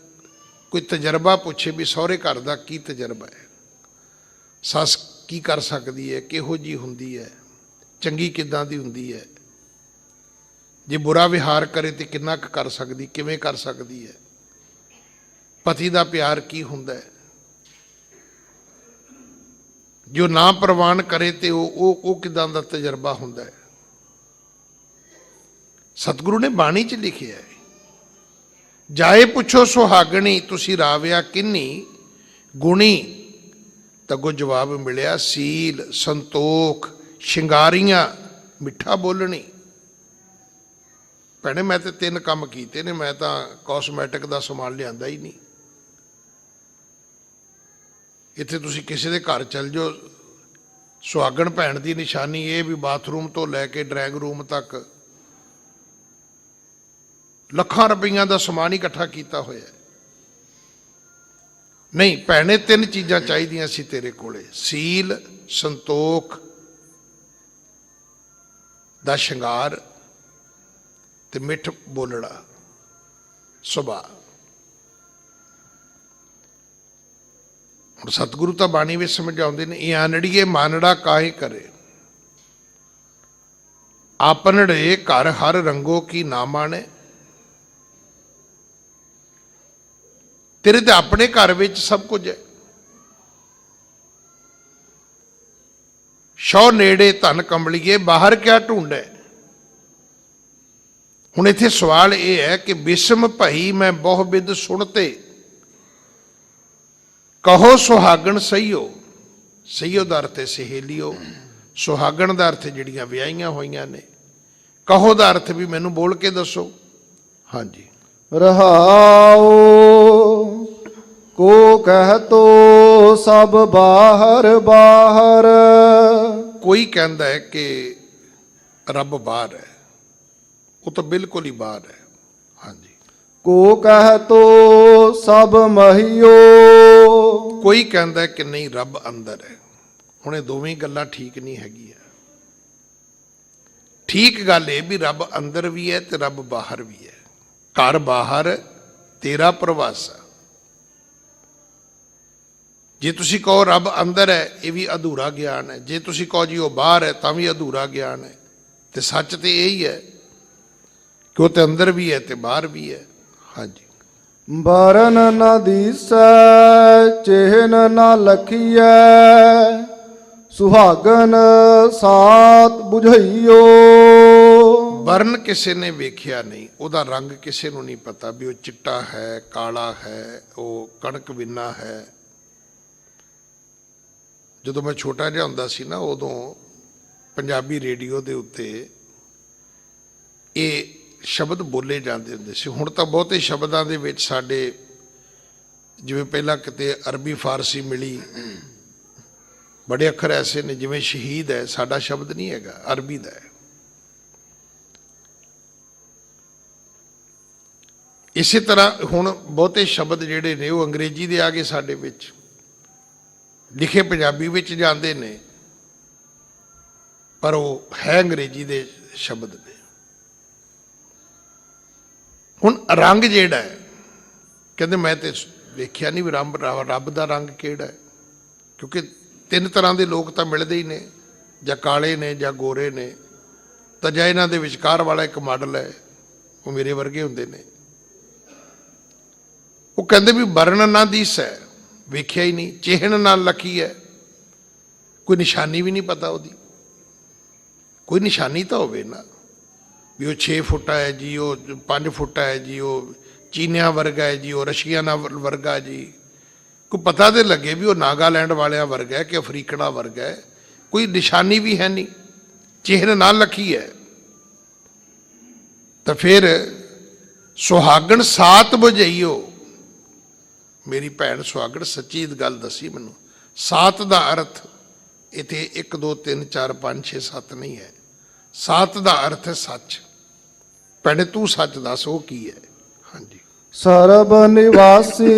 ਕੋਈ ਤਜਰਬਾ ਪੁੱਛੇ ਵੀ ਸਹੁਰੇ ਘਰ ਦਾ ਕੀ ਤਜਰਬਾ ਹੈ, ਸੱਸ ਕੀ ਕਰ ਸਕਦੀ ਹੈ, ਕਿਹੋ ਜਿਹੀ ਹੁੰਦੀ ਹੈ, ਚੰਗੀ ਕਿੱਦਾਂ ਦੀ ਹੁੰਦੀ ਹੈ, ਜੇ ਬੁਰਾ ਵਿਹਾਰ ਕਰੇ ਤੇ ਕਿੰਨਾ ਕੁ ਕਰ ਸਕਦੀ, ਕਿਵੇਂ ਕਰ ਸਕਦੀ ਹੈ। ਪਤੀ ਦਾ ਪਿਆਰ ਕੀ ਹੁੰਦਾ ਹੈ। ਜੋ ਨਾ ਪ੍ਰਵਾਨ ਕਰੇ ਤੇ ਉਹ ਕਿਦਾਂ ਦਾ ਤਜਰਬਾ ਹੁੰਦਾ ਹੈ। ਸਤਿਗੁਰੂ ਨੇ ਬਾਣੀ 'ਚ ਲਿਖਿਆ ਹੈ, ਜਾਏ ਪੁੱਛੋ ਸੁਹਾਗਣੀ ਤੁਸੀਂ ਰਾਵਿਆ ਕਿੰਨੀ ਗੁਣੀ। ਤੱਗੋ ਜਵਾਬ ਮਿਲਿਆ ਸੀਲ ਸੰਤੋਖ ਸ਼ਿੰਗਾਰੀਆਂ ਮਿੱਠਾ ਬੋਲਣੀ। ਭੈਣੇ ਮੈਂ ਤੇ 3 ਕੰਮ ਕੀਤੇ ਨੇ, ਮੈਂ ਤਾਂ ਕਾਸਮੈਟਿਕ ਦਾ ਸਮਾਨ ਲਿਆਂਦਾ ਹੀ ਨਹੀਂ। ਇੱਥੇ ਤੁਸੀਂ ਕਿਸੇ ਦੇ ਘਰ ਚੱਲ ਜਾਓ, ਸੁਹਾਗਣ ਭੈਣ ਦੀ ਨਿਸ਼ਾਨੀ ਇਹ ਵੀ ਬਾਥਰੂਮ ਤੋਂ ਲੈ ਕੇ ਡਰਾਇੰਗ ਰੂਮ ਤੱਕ ਲੱਖਾਂ ਰੁਪਈਆਂ ਦਾ ਸਮਾਨ ਹੀ ਇਕੱਠਾ ਕੀਤਾ ਹੋਇਆ। ਨਹੀਂ ਭੈਣੇ 3 ਚੀਜ਼ਾਂ ਚਾਹੀਦੀਆਂ ਸੀ ਤੇਰੇ ਕੋਲੇ, ਸੀਲ ਸੰਤੋਖ ਦਾ ਸ਼ਿੰਗਾਰ ਤੇ ਮਿੱਠ ਬੋਲਣਾ ਸੁਭਾਅ। ਹੁਣ ਸਤਿਗੁਰੂ ਤਾਂ ਬਾਣੀ ਵਿੱਚ ਸਮਝਾਉਂਦੇ ਨੇ, ਇਹ ਆਨੜੀਏ ਮਾਨੜਾ ਕਾਹੇ ਕਰੇ, ਆਪਨੜੇ ਘਰ ਹਰ ਰੰਗੋ ਕੀ ਨਾ ਮਾਣੇ। ਤੇਰੇ ਤੇ ਆਪਣੇ ਘਰ ਵਿੱਚ ਸਭ ਕੁਝ ਹੈ। ਸ਼ੌ ਨੇੜੇ ਧਨ ਕੰਬਲੀਏ ਬਾਹਰ ਕਿਆ ਢੂੰਡੈ। ਹੁਣ ਇੱਥੇ ਸਵਾਲ ਇਹ ਹੈ ਕਿ ਬਿਸਮ ਭਈ ਮੈਂ ਬਹੁ ਬਿਦ ਸੁਣਤੇ, ਕਹੋ ਸੁਹਾਗਣ ਸਹੀਓ। ਸਹੀਓ ਦਾ ਅਰਥ ਹੈ ਸਹੇਲੀਓ, ਸੁਹਾਗਣ ਦਾ ਅਰਥ ਜਿਹੜੀਆਂ ਵਿਆਹੀਆਂ ਹੋਈਆਂ ਨੇ, ਕਹੋ ਦਾ ਅਰਥ ਵੀ ਮੈਨੂੰ ਬੋਲ ਕੇ ਦੱਸੋ। ਹਾਂਜੀ ਰਹਾਉ ਕੋ ਕਹਿ ਤੋ ਸਭ ਬਾਹਰ ਬਾਹਰ। ਕੋਈ ਕਹਿੰਦਾ ਹੈ ਕਿ ਰੱਬ ਬਾਹਰ ਹੈ, ਉਹ ਤਾਂ ਬਿਲਕੁਲ ਹੀ ਬਾਹਰ ਹੈ। ਹਾਂਜੀ ਕੋ ਕਹਿ ਤੋ ਸਭ ਮਹੀਓ। ਕੋਈ ਕਹਿੰਦਾ ਹੈ ਕਿ ਨਹੀਂ ਰੱਬ ਅੰਦਰ ਹੈ। ਹੁਣ ਇਹ ਦੋਵੇਂ ਗੱਲਾਂ ਠੀਕ ਨਹੀਂ ਹੈਗੀਆਂ। ਠੀਕ ਗੱਲ ਇਹ ਵੀ ਰੱਬ ਅੰਦਰ ਵੀ ਹੈ ਤੇ ਰੱਬ ਬਾਹਰ ਵੀ ਹੈ। ਘਰ ਬਾਹਰ ਤੇਰਾ ਪ੍ਰਵਾਸਾ। ਜੇ ਤੁਸੀਂ ਕਹੋ ਰੱਬ ਅੰਦਰ ਹੈ, ਇਹ ਵੀ ਅਧੂਰਾ ਗਿਆਨ ਹੈ। ਜੇ ਤੁਸੀਂ ਕਹੋ ਜੀ ਉਹ ਬਾਹਰ ਹੈ, ਤਾਂ ਵੀ ਅਧੂਰਾ ਗਿਆਨ ਹੈ। ਤੇ ਸੱਚ ਤੇ ਇਹੀ ਹੈ ਕਿ ਉਹ ਤੇ ਅੰਦਰ ਵੀ ਹੈ ਤੇ ਬਾਹਰ ਵੀ ਹੈ। ਹਾਂਜੀ ਬਰਨ ਨ ਦੀਸੈ ਚਿਹਨ ਨ ਲਖੀਐ, ਸੁਹਾਗਨ ਸਾਤ ਬੁਝਈਓ। ਵਰਨ ਕਿਸੇ ਨੇ ਵੇਖਿਆ ਨਹੀਂ, ਉਹਦਾ ਰੰਗ ਕਿਸੇ ਨੂੰ ਨਹੀਂ ਪਤਾ ਵੀ ਉਹ ਚਿੱਟਾ ਹੈ ਕਾਲਾ ਹੈ, ਉਹ ਕਣਕ ਵਿੰਨਾ ਹੈ। ਜਦੋਂ ਮੈਂ ਛੋਟਾ ਜਿਹਾ ਹੁੰਦਾ ਸੀ ਨਾ, ਉਦੋਂ ਪੰਜਾਬੀ ਰੇਡੀਓ ਦੇ ਉੱਤੇ ਇਹ ਸ਼ਬਦ ਬੋਲੇ ਜਾਂਦੇ ਹੁੰਦੇ ਸੀ। ਹੁਣ ਤਾਂ ਬਹੁਤੇ ਸ਼ਬਦਾਂ ਦੇ ਵਿੱਚ ਸਾਡੇ, ਜਿਵੇਂ ਪਹਿਲਾਂ ਕਿਤੇ ਅਰਬੀ ਫਾਰਸੀ ਮਿਲੀ, ਬੜੇ ਅੱਖਰ ਐਸੇ ਨੇ ਜਿਵੇਂ ਸ਼ਹੀਦ ਹੈ, ਸਾਡਾ ਸ਼ਬਦ ਨਹੀਂ ਹੈਗਾ, ਅਰਬੀ ਦਾ ਹੈ। ਇਸੇ ਤਰ੍ਹਾਂ ਹੁਣ ਬਹੁਤੇ ਸ਼ਬਦ ਜਿਹੜੇ ਨੇ ਉਹ ਅੰਗਰੇਜ਼ੀ ਦੇ ਆ ਗਏ ਸਾਡੇ ਵਿੱਚ, ਲਿਖੇ ਪੰਜਾਬੀ ਵਿੱਚ ਜਾਂਦੇ ਨੇ ਪਰ ਉਹ ਹੈ ਅੰਗਰੇਜ਼ੀ ਦੇ ਸ਼ਬਦ ਨੇ। ਹੁਣ ਰੰਗ ਜਿਹੜਾ ਹੈ, ਕਹਿੰਦੇ ਮੈਂ ਤੇ ਵੇਖਿਆ ਨਹੀਂ ਵੀ ਰੱਬ ਦਾ ਰੰਗ ਕਿਹੜਾ ਹੈ, ਕਿਉਂਕਿ 3 ਤਰ੍ਹਾਂ ਦੇ ਲੋਕ ਤਾਂ ਮਿਲਦੇ ਹੀ ਨੇ, ਜਾਂ ਕਾਲੇ ਨੇ ਜਾਂ ਗੋਰੇ ਨੇ, ਤਾਂ ਜਾਂ ਇਹਨਾਂ ਦੇ ਵਿਚਕਾਰ ਵਾਲਾ ਇੱਕ ਮਾਡਲ ਹੈ, ਉਹ ਮੇਰੇ ਵਰਗੇ ਹੁੰਦੇ ਨੇ। ਉਹ ਕਹਿੰਦੇ ਵੀ ਵਰਨ ਨਾ ਦੀਸੈ, ਵੇਖਿਆ ਹੀ ਨਹੀਂ, ਚਿਹਨ ਨਾਲ ਲਖੀ ਹੈ, ਕੋਈ ਨਿਸ਼ਾਨੀ ਵੀ ਨਹੀਂ ਪਤਾ ਉਹਦੀ। ਕੋਈ ਨਿਸ਼ਾਨੀ ਤਾਂ ਹੋਵੇ ਨਾ ਵੀ ਉਹ 6 ਫੁੱਟਾ ਹੈ ਜੀ, ਉਹ 5 ਫੁੱਟਾ ਹੈ ਜੀ, ਉਹ ਚੀਨਿਆਂ ਵਰਗਾ ਹੈ ਜੀ, ਉਹ ਰਸ਼ੀਅਨਾਂ ਵਰਗਾ ਜੀ। ਕੋਈ ਪਤਾ ਤੇ ਲੱਗੇ ਵੀ ਉਹ ਨਾਗਾਲੈਂਡ ਵਾਲਿਆਂ ਵਰਗਾ ਹੈ ਕਿ ਅਫਰੀਕਨਾ ਵਰਗਾ ਹੈ। ਕੋਈ ਨਿਸ਼ਾਨੀ ਵੀ ਹੈ ਨਹੀਂ, ਚਿਹਨ ਨਾਲ ਲਖੀ ਹੈ। ਤਾਂ ਫਿਰ ਸੁਹਾਗਣ ਸਾਤ ਬੁਝਈਓ, ਮੇਰੀ ਭੈਣ ਸੁਹਾਗਣ ਸੱਚੀ ਗੱਲ ਦੱਸੀ ਮੈਨੂੰ। ਸਾਤ ਦਾ ਅਰਥ ਇੱਥੇ 1 2 3 4 5 6 7 ਨਹੀਂ ਹੈ। ਸਾਤ ਦਾ ਅਰਥ ਹੈ ਸੱਚ। ਭੈਣੇ ਤੂੰ ਸੱਚ ਦੱਸ ਉਹ ਕੀ ਹੈ। ਹਾਂਜੀ ਸਰਬ ਨਿਵਾਸੀ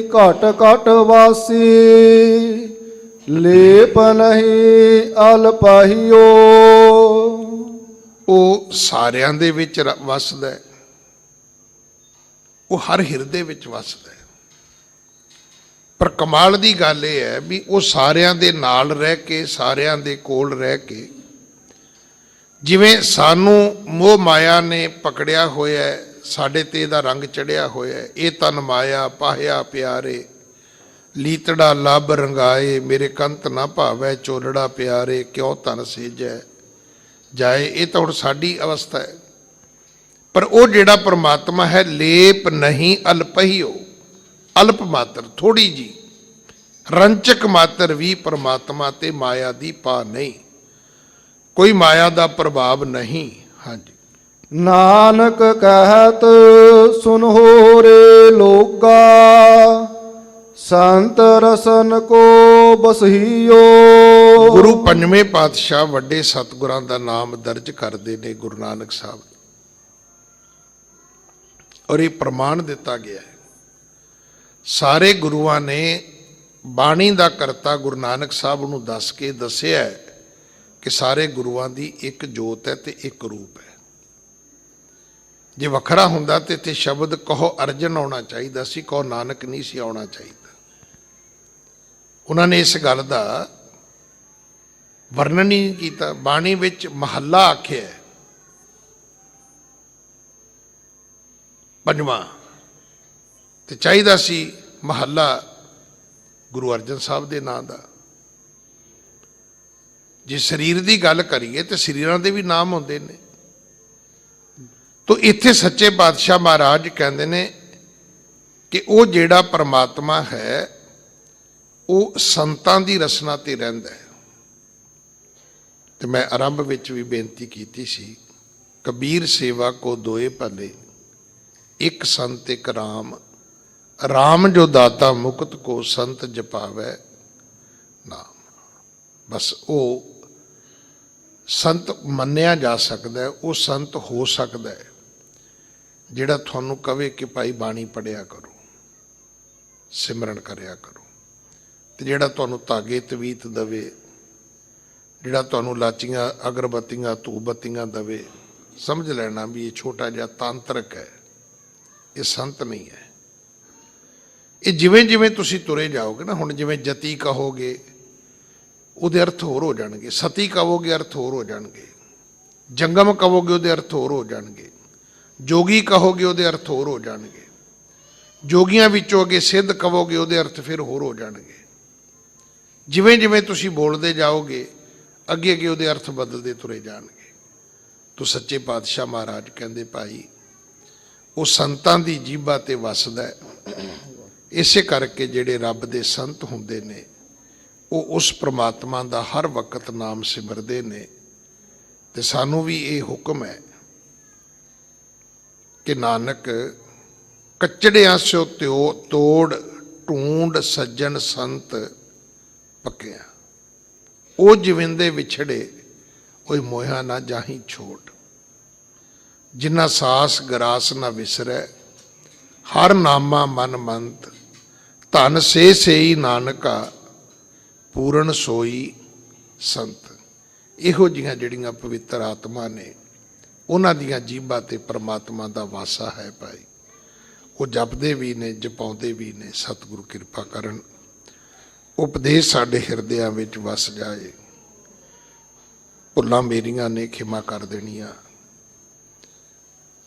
ਘਟ ਘਟ ਵਾਸੀ, ਲੇਪ ਨਹੀਂ ਅਲਪਾਹੀਓ। ਉਹ ਸਾਰਿਆਂ ਦੇ ਵਿੱਚ ਵਸਦਾ ਹੈ, ਉਹ ਹਰ ਹਿਰਦੇ ਵਿੱਚ ਵਸਦਾ ਹੈ। ਪਰ ਕਮਾਲ ਦੀ ਗੱਲ ਇਹ ਹੈ ਵੀ ਉਹ ਸਾਰਿਆਂ ਦੇ ਨਾਲ ਰਹਿ ਕੇ, ਸਾਰਿਆਂ ਦੇ ਕੋਲ ਰਹਿ ਕੇ, ਜਿਵੇਂ ਸਾਨੂੰ ਮੋਹ ਮਾਇਆ ਨੇ ਪਕੜਿਆ ਹੋਇਆ ਹੈ, ਸਾਡੇ ਤੇ ਇਹਦਾ ਰੰਗ ਚੜਿਆ ਹੋਇਆ ਹੈ। ਇਹ ਤਨ ਮਾਇਆ ਪਾਹਿਆ ਪਿਆਰੇ, ਲੀਤੜਾ ਲੱਭ ਰੰਗਾਏ, ਮੇਰੇ ਕੰਤ ਨਾ ਭਾਵੈ ਚੋਲੜਾ ਪਿਆਰੇ, ਕਿਉਂ ਤਨ ਸੇਜੈ ਜਾਏ। ਇਹ ਤਾਂ ਹੁਣ ਸਾਡੀ ਅਵਸਥਾ ਹੈ। ਪਰ ਉਹ ਜਿਹੜਾ ਪਰਮਾਤਮਾ ਹੈ, ਲੇਪ ਨਹੀਂ ਅਲਪਹੀਓ, ਅਲਪ ਮਾਤਰ, ਥੋੜੀ ਜੀ ਰੰਚਕ ਮਾਤਰ ਵੀ ਪਰਮਾਤਮਾ ਤੇ ਮਾਇਆ ਦੀ ਪਾ ਨਹੀਂ, ਕੋਈ ਮਾਇਆ ਦਾ ਪ੍ਰਭਾਵ ਨਹੀਂ। ਹਾਂਜੀ, ਨਾਨਕ ਕਹਿਤ ਸੁਨਹੁ ਰੇ ਲੋਗਾ, ਸੰਤ ਰਸਨ ਕੋ ਬਸਹੀਓ। ਗੁਰੂ ਪੰਜਵੇਂ ਪਾਤਸ਼ਾਹ ਵੱਡੇ ਸਤਿਗੁਰਾਂ ਦਾ ਨਾਮ ਦਰਜ ਕਰਦੇ ਨੇ ਗੁਰੂ ਨਾਨਕ ਸਾਹਿਬ, ਔਰ ਇਹ ਪ੍ਰਮਾਣ ਦਿੱਤਾ ਗਿਆ ਹੈ। ਸਾਰੇ ਗੁਰੂਆਂ ਨੇ ਬਾਣੀ ਦਾ ਕਰਤਾ ਗੁਰੂ ਨਾਨਕ ਸਾਹਿਬ ਨੂੰ ਦੱਸ ਕੇ ਦੱਸਿਆ ਕਿ ਸਾਰੇ ਗੁਰੂਆਂ ਦੀ ਇੱਕ ਜੋਤ ਹੈ ਤੇ ਇੱਕ ਰੂਪ ਹੈ। ਜੇ ਵੱਖਰਾ ਹੁੰਦਾ ਤੇ ਇੱਥੇ ਸ਼ਬਦ ਕਹੋ ਅਰਜਨ ਆਉਣਾ ਚਾਹੀਦਾ ਸੀ, ਕਹੋ ਨਾਨਕ ਨਹੀਂ ਸੀ ਆਉਣਾ ਚਾਹੀਦਾ। ਉਹਨਾਂ ਨੇ ਇਸ ਗੱਲ ਦਾ ਵਰਣਨ ਹੀ ਨਹੀਂ ਕੀਤਾ। ਬਾਣੀ ਵਿੱਚ ਮਹੱਲਾ ਆਖਿਆ ਪੰਜਵਾਂ, ਤੇ ਚਾਹੀਦਾ ਸੀ ਮਹੱਲਾ ਗੁਰੂ ਅਰਜਨ ਸਾਹਿਬ ਦੇ ਨਾਂ ਦਾ। ਜੇ ਸਰੀਰ ਦੀ ਗੱਲ ਕਰੀਏ ਤੇ ਸਰੀਰਾਂ ਦੇ ਵੀ ਨਾਮ ਹੁੰਦੇ ਨੇ। ਤੋ ਇੱਥੇ ਸੱਚੇ ਪਾਤਸ਼ਾਹ ਮਹਾਰਾਜ ਕਹਿੰਦੇ ਨੇ ਕਿ ਉਹ ਜਿਹੜਾ ਪਰਮਾਤਮਾ ਹੈ ਉਹ ਸੰਤਾਂ ਦੀ ਰਸਨਾ ਤੇ ਰਹਿੰਦਾ ਹੈ। ਤੇ ਮੈਂ ਆਰੰਭ ਵਿੱਚ ਵੀ ਬੇਨਤੀ ਕੀਤੀ ਸੀ, ਕਬੀਰ ਸੇਵਾ ਕੋ ਦੋਏ ਭਲੇ, ਇੱਕ ਸੰਤ ਇੱਕ ਰਾਮ, ਰਾਮ ਜੋ ਦਾਤਾ ਮੁਕਤ ਕੋ ਸੰਤ ਜਪਾਵੈ ਨਾਮ। ਬਸ ਉਹ ਸੰਤ ਮੰਨਿਆ ਜਾ ਸਕਦਾ ਹੈ, ਉਹ ਸੰਤ ਹੋ ਸਕਦਾ ਹੈ ਜਿਹੜਾ ਤੁਹਾਨੂੰ ਕਵੇ ਕਿ ਭਾਈ ਬਾਣੀ ਪੜ੍ਹਿਆ ਕਰੋ, ਸਿਮਰਨ ਕਰਿਆ ਕਰੋ, ਤੇ ਜਿਹੜਾ ਤੁਹਾਨੂੰ ਧਾਗੇ ਤਵੀਤ ਦਵੇ, ਜਿਹੜਾ ਤੁਹਾਨੂੰ ਲਾਚੀਆਂ ਅਗਰਬੱਤੀਆਂ ਧੂਪ ਬੱਤੀਆਂ ਦਵੇ, ਸਮਝ ਲੈਣਾ ਵੀ ਇਹ ਛੋਟਾ ਜਿਹਾ ਤਾਂਤਰਿਕ ਹੈ, ਇਹ ਸੰਤ ਨਹੀਂ ਹੈ। ਇਹ ਜਿਵੇਂ ਜਿਵੇਂ ਤੁਸੀਂ ਤੁਰੇ ਜਾਓਗੇ ਨਾ, ਹੁਣ ਜਿਵੇਂ ਜਤੀ ਕਹੋਗੇ ਉਹਦੇ ਅਰਥ ਹੋਰ ਹੋ ਜਾਣਗੇ, ਸਤੀ ਕਹੋਗੇ ਅਰਥ ਹੋਰ ਹੋ ਜਾਣਗੇ, ਜੰਗਮ ਕਹੋਗੇ ਉਹਦੇ ਅਰਥ ਹੋਰ ਹੋ ਜਾਣਗੇ, ਜੋਗੀ ਕਹੋਗੇ ਉਹਦੇ ਅਰਥ ਹੋਰ ਹੋ ਜਾਣਗੇ, ਜੋਗੀਆਂ ਵਿੱਚੋਂ ਅੱਗੇ ਸਿੱਧ ਕਹੋਗੇ ਉਹਦੇ ਅਰਥ ਫਿਰ ਹੋਰ ਹੋ ਜਾਣਗੇ। ਜਿਵੇਂ ਜਿਵੇਂ ਤੁਸੀਂ ਬੋਲਦੇ ਜਾਓਗੇ ਅੱਗੇ ਅੱਗੇ ਉਹਦੇ ਅਰਥ ਬਦਲਦੇ ਤੁਰੇ ਜਾਣਗੇ। ਤੋ ਸੱਚੇ ਪਾਤਸ਼ਾਹ ਮਹਾਰਾਜ ਕਹਿੰਦੇ ਭਾਈ ਉਹ ਸੰਤਾਂ ਦੀ ਜੀਭਾ ਤੇ ਵਸਦਾ ਹੈ। ਇਸੇ ਕਰਕੇ ਜਿਹੜੇ ਰੱਬ ਦੇ ਸੰਤ ਹੁੰਦੇ ਨੇ ਉਹ ਉਸ ਪ੍ਰਮਾਤਮਾ ਦਾ ਹਰ ਵਕਤ ਨਾਮ ਸਿਮਰਦੇ ਨੇ। ਤੇ ਸਾਨੂੰ ਵੀ ਇਹ ਹੁਕਮ ਹੈ ਕਿ ਨਾਨਕ ਕੱਚੜਿਆਂ ਸਿਓ ਤੋੜ ਢੂੰਡ ਸੱਜਣ ਸੰਤ ਪੱਕਿਆ, ਉਹ ਜਿਵਿੰਦੇ ਵਿਛੜੇ ਉਹ ਮੋਹਿਆ ਨਾ ਜਾਹੀ ਛੋਟ, ਜਿਨ੍ਹਾਂ ਸਾਸ ਗਰਾਸ ਨਾ ਵਿਸਰੈ, ਹਰ ਨਾਮਾ ਮਨ ਮੰਤ, ਧਨ ਸੇ ਸੇਈ ਨਾਨਕਾ ਪੂਰਨ ਸੋਈ ਸੰਤ। ਇਹੋ ਜਿਹੀਆਂ ਜਿਹੜੀਆਂ ਪਵਿੱਤਰ ਆਤਮਾ ਨੇ ਉਹਨਾਂ ਦੀਆਂ ਜੀਭਾਂ ਤੇ ਪਰਮਾਤਮਾ ਦਾ ਵਾਸਾ ਹੈ ਭਾਈ। ਉਹ ਜਪਦੇ ਵੀ ਨੇ, ਜਪਾਉਂਦੇ ਵੀ ਨੇ। ਸਤਿਗੁਰੂ ਕਿਰਪਾ ਕਰਨ, ਉਪਦੇਸ਼ ਸਾਡੇ ਹਿਰਦਿਆਂ ਵਿੱਚ ਵਸ ਜਾਏ। ਭੁੱਲਾਂ ਮੇਰੀਆਂ ਨੇ ਖਿਮਾ ਕਰ ਦੇਣੀਆਂ।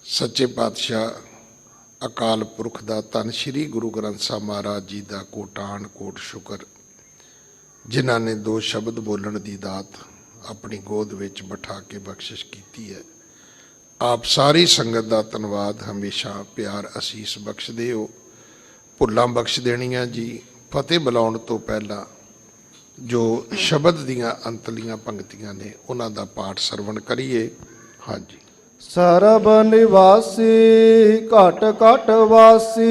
ਸੱਚੇ ਪਾਤਸ਼ਾਹ ਅਕਾਲ ਪੁਰਖ ਦਾ ਧੰਨ ਸ਼੍ਰੀ ਗੁਰੂ ਗ੍ਰੰਥ ਸਾਹਿਬ ਮਹਾਰਾਜ ਜੀ ਦਾ ਕੋਟਾਨ ਕੋਟ ਸ਼ੁਕਰ, ਜਿਨ੍ਹਾਂ ਨੇ ਦੋ ਸ਼ਬਦ ਬੋਲਣ ਦੀ ਦਾਤ ਆਪਣੀ ਗੋਦ ਵਿੱਚ ਬਿਠਾ ਕੇ ਬਖਸ਼ਿਸ਼ ਕੀਤੀ ਹੈ। ਆਪ ਸਾਰੀ ਸੰਗਤ ਦਾ ਧੰਨਵਾਦ, ਹਮੇਸ਼ਾ ਪਿਆਰ ਅਸੀਸ ਬਖਸ਼ਦੇ ਹੋ। ਭੁੱਲਾਂ ਬਖਸ਼ ਦੇਣੀਆਂ ਜੀ। ਫਤਿਹ ਬੁਲਾਉਣ ਤੋਂ ਪਹਿਲਾਂ ਜੋ ਸ਼ਬਦ ਦੀਆਂ ਅੰਤਲੀਆਂ ਪੰਕਤੀਆਂ ਨੇ ਉਹਨਾਂ ਦਾ ਪਾਠ ਸਰਵਣ ਕਰੀਏ। ਹਾਂਜੀ। ਸਰਬ ਨਿਵਾਸੀ ਘਟ ਘਟ ਵਾਸੀ,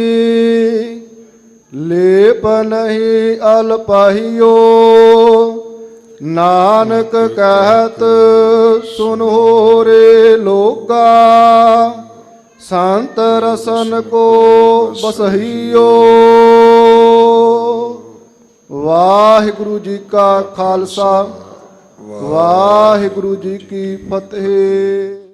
ਲੇਪ ਨਹੀਂ ਅਲਪਹੀਓ, ਨਾਨਕ ਕਹਿਤ ਸੁਨਹੁ ਰੇ ਲੋਗਾ, ਸੰਤ ਰਸਨ ਕੋ ਬਸਹੀਓ। ਵਾਹਿਗੁਰੂ ਜੀ ਕਾ ਖਾਲਸਾ, ਵਾਹਿਗੁਰੂ ਜੀ ਕੀ ਫਤਿਹ।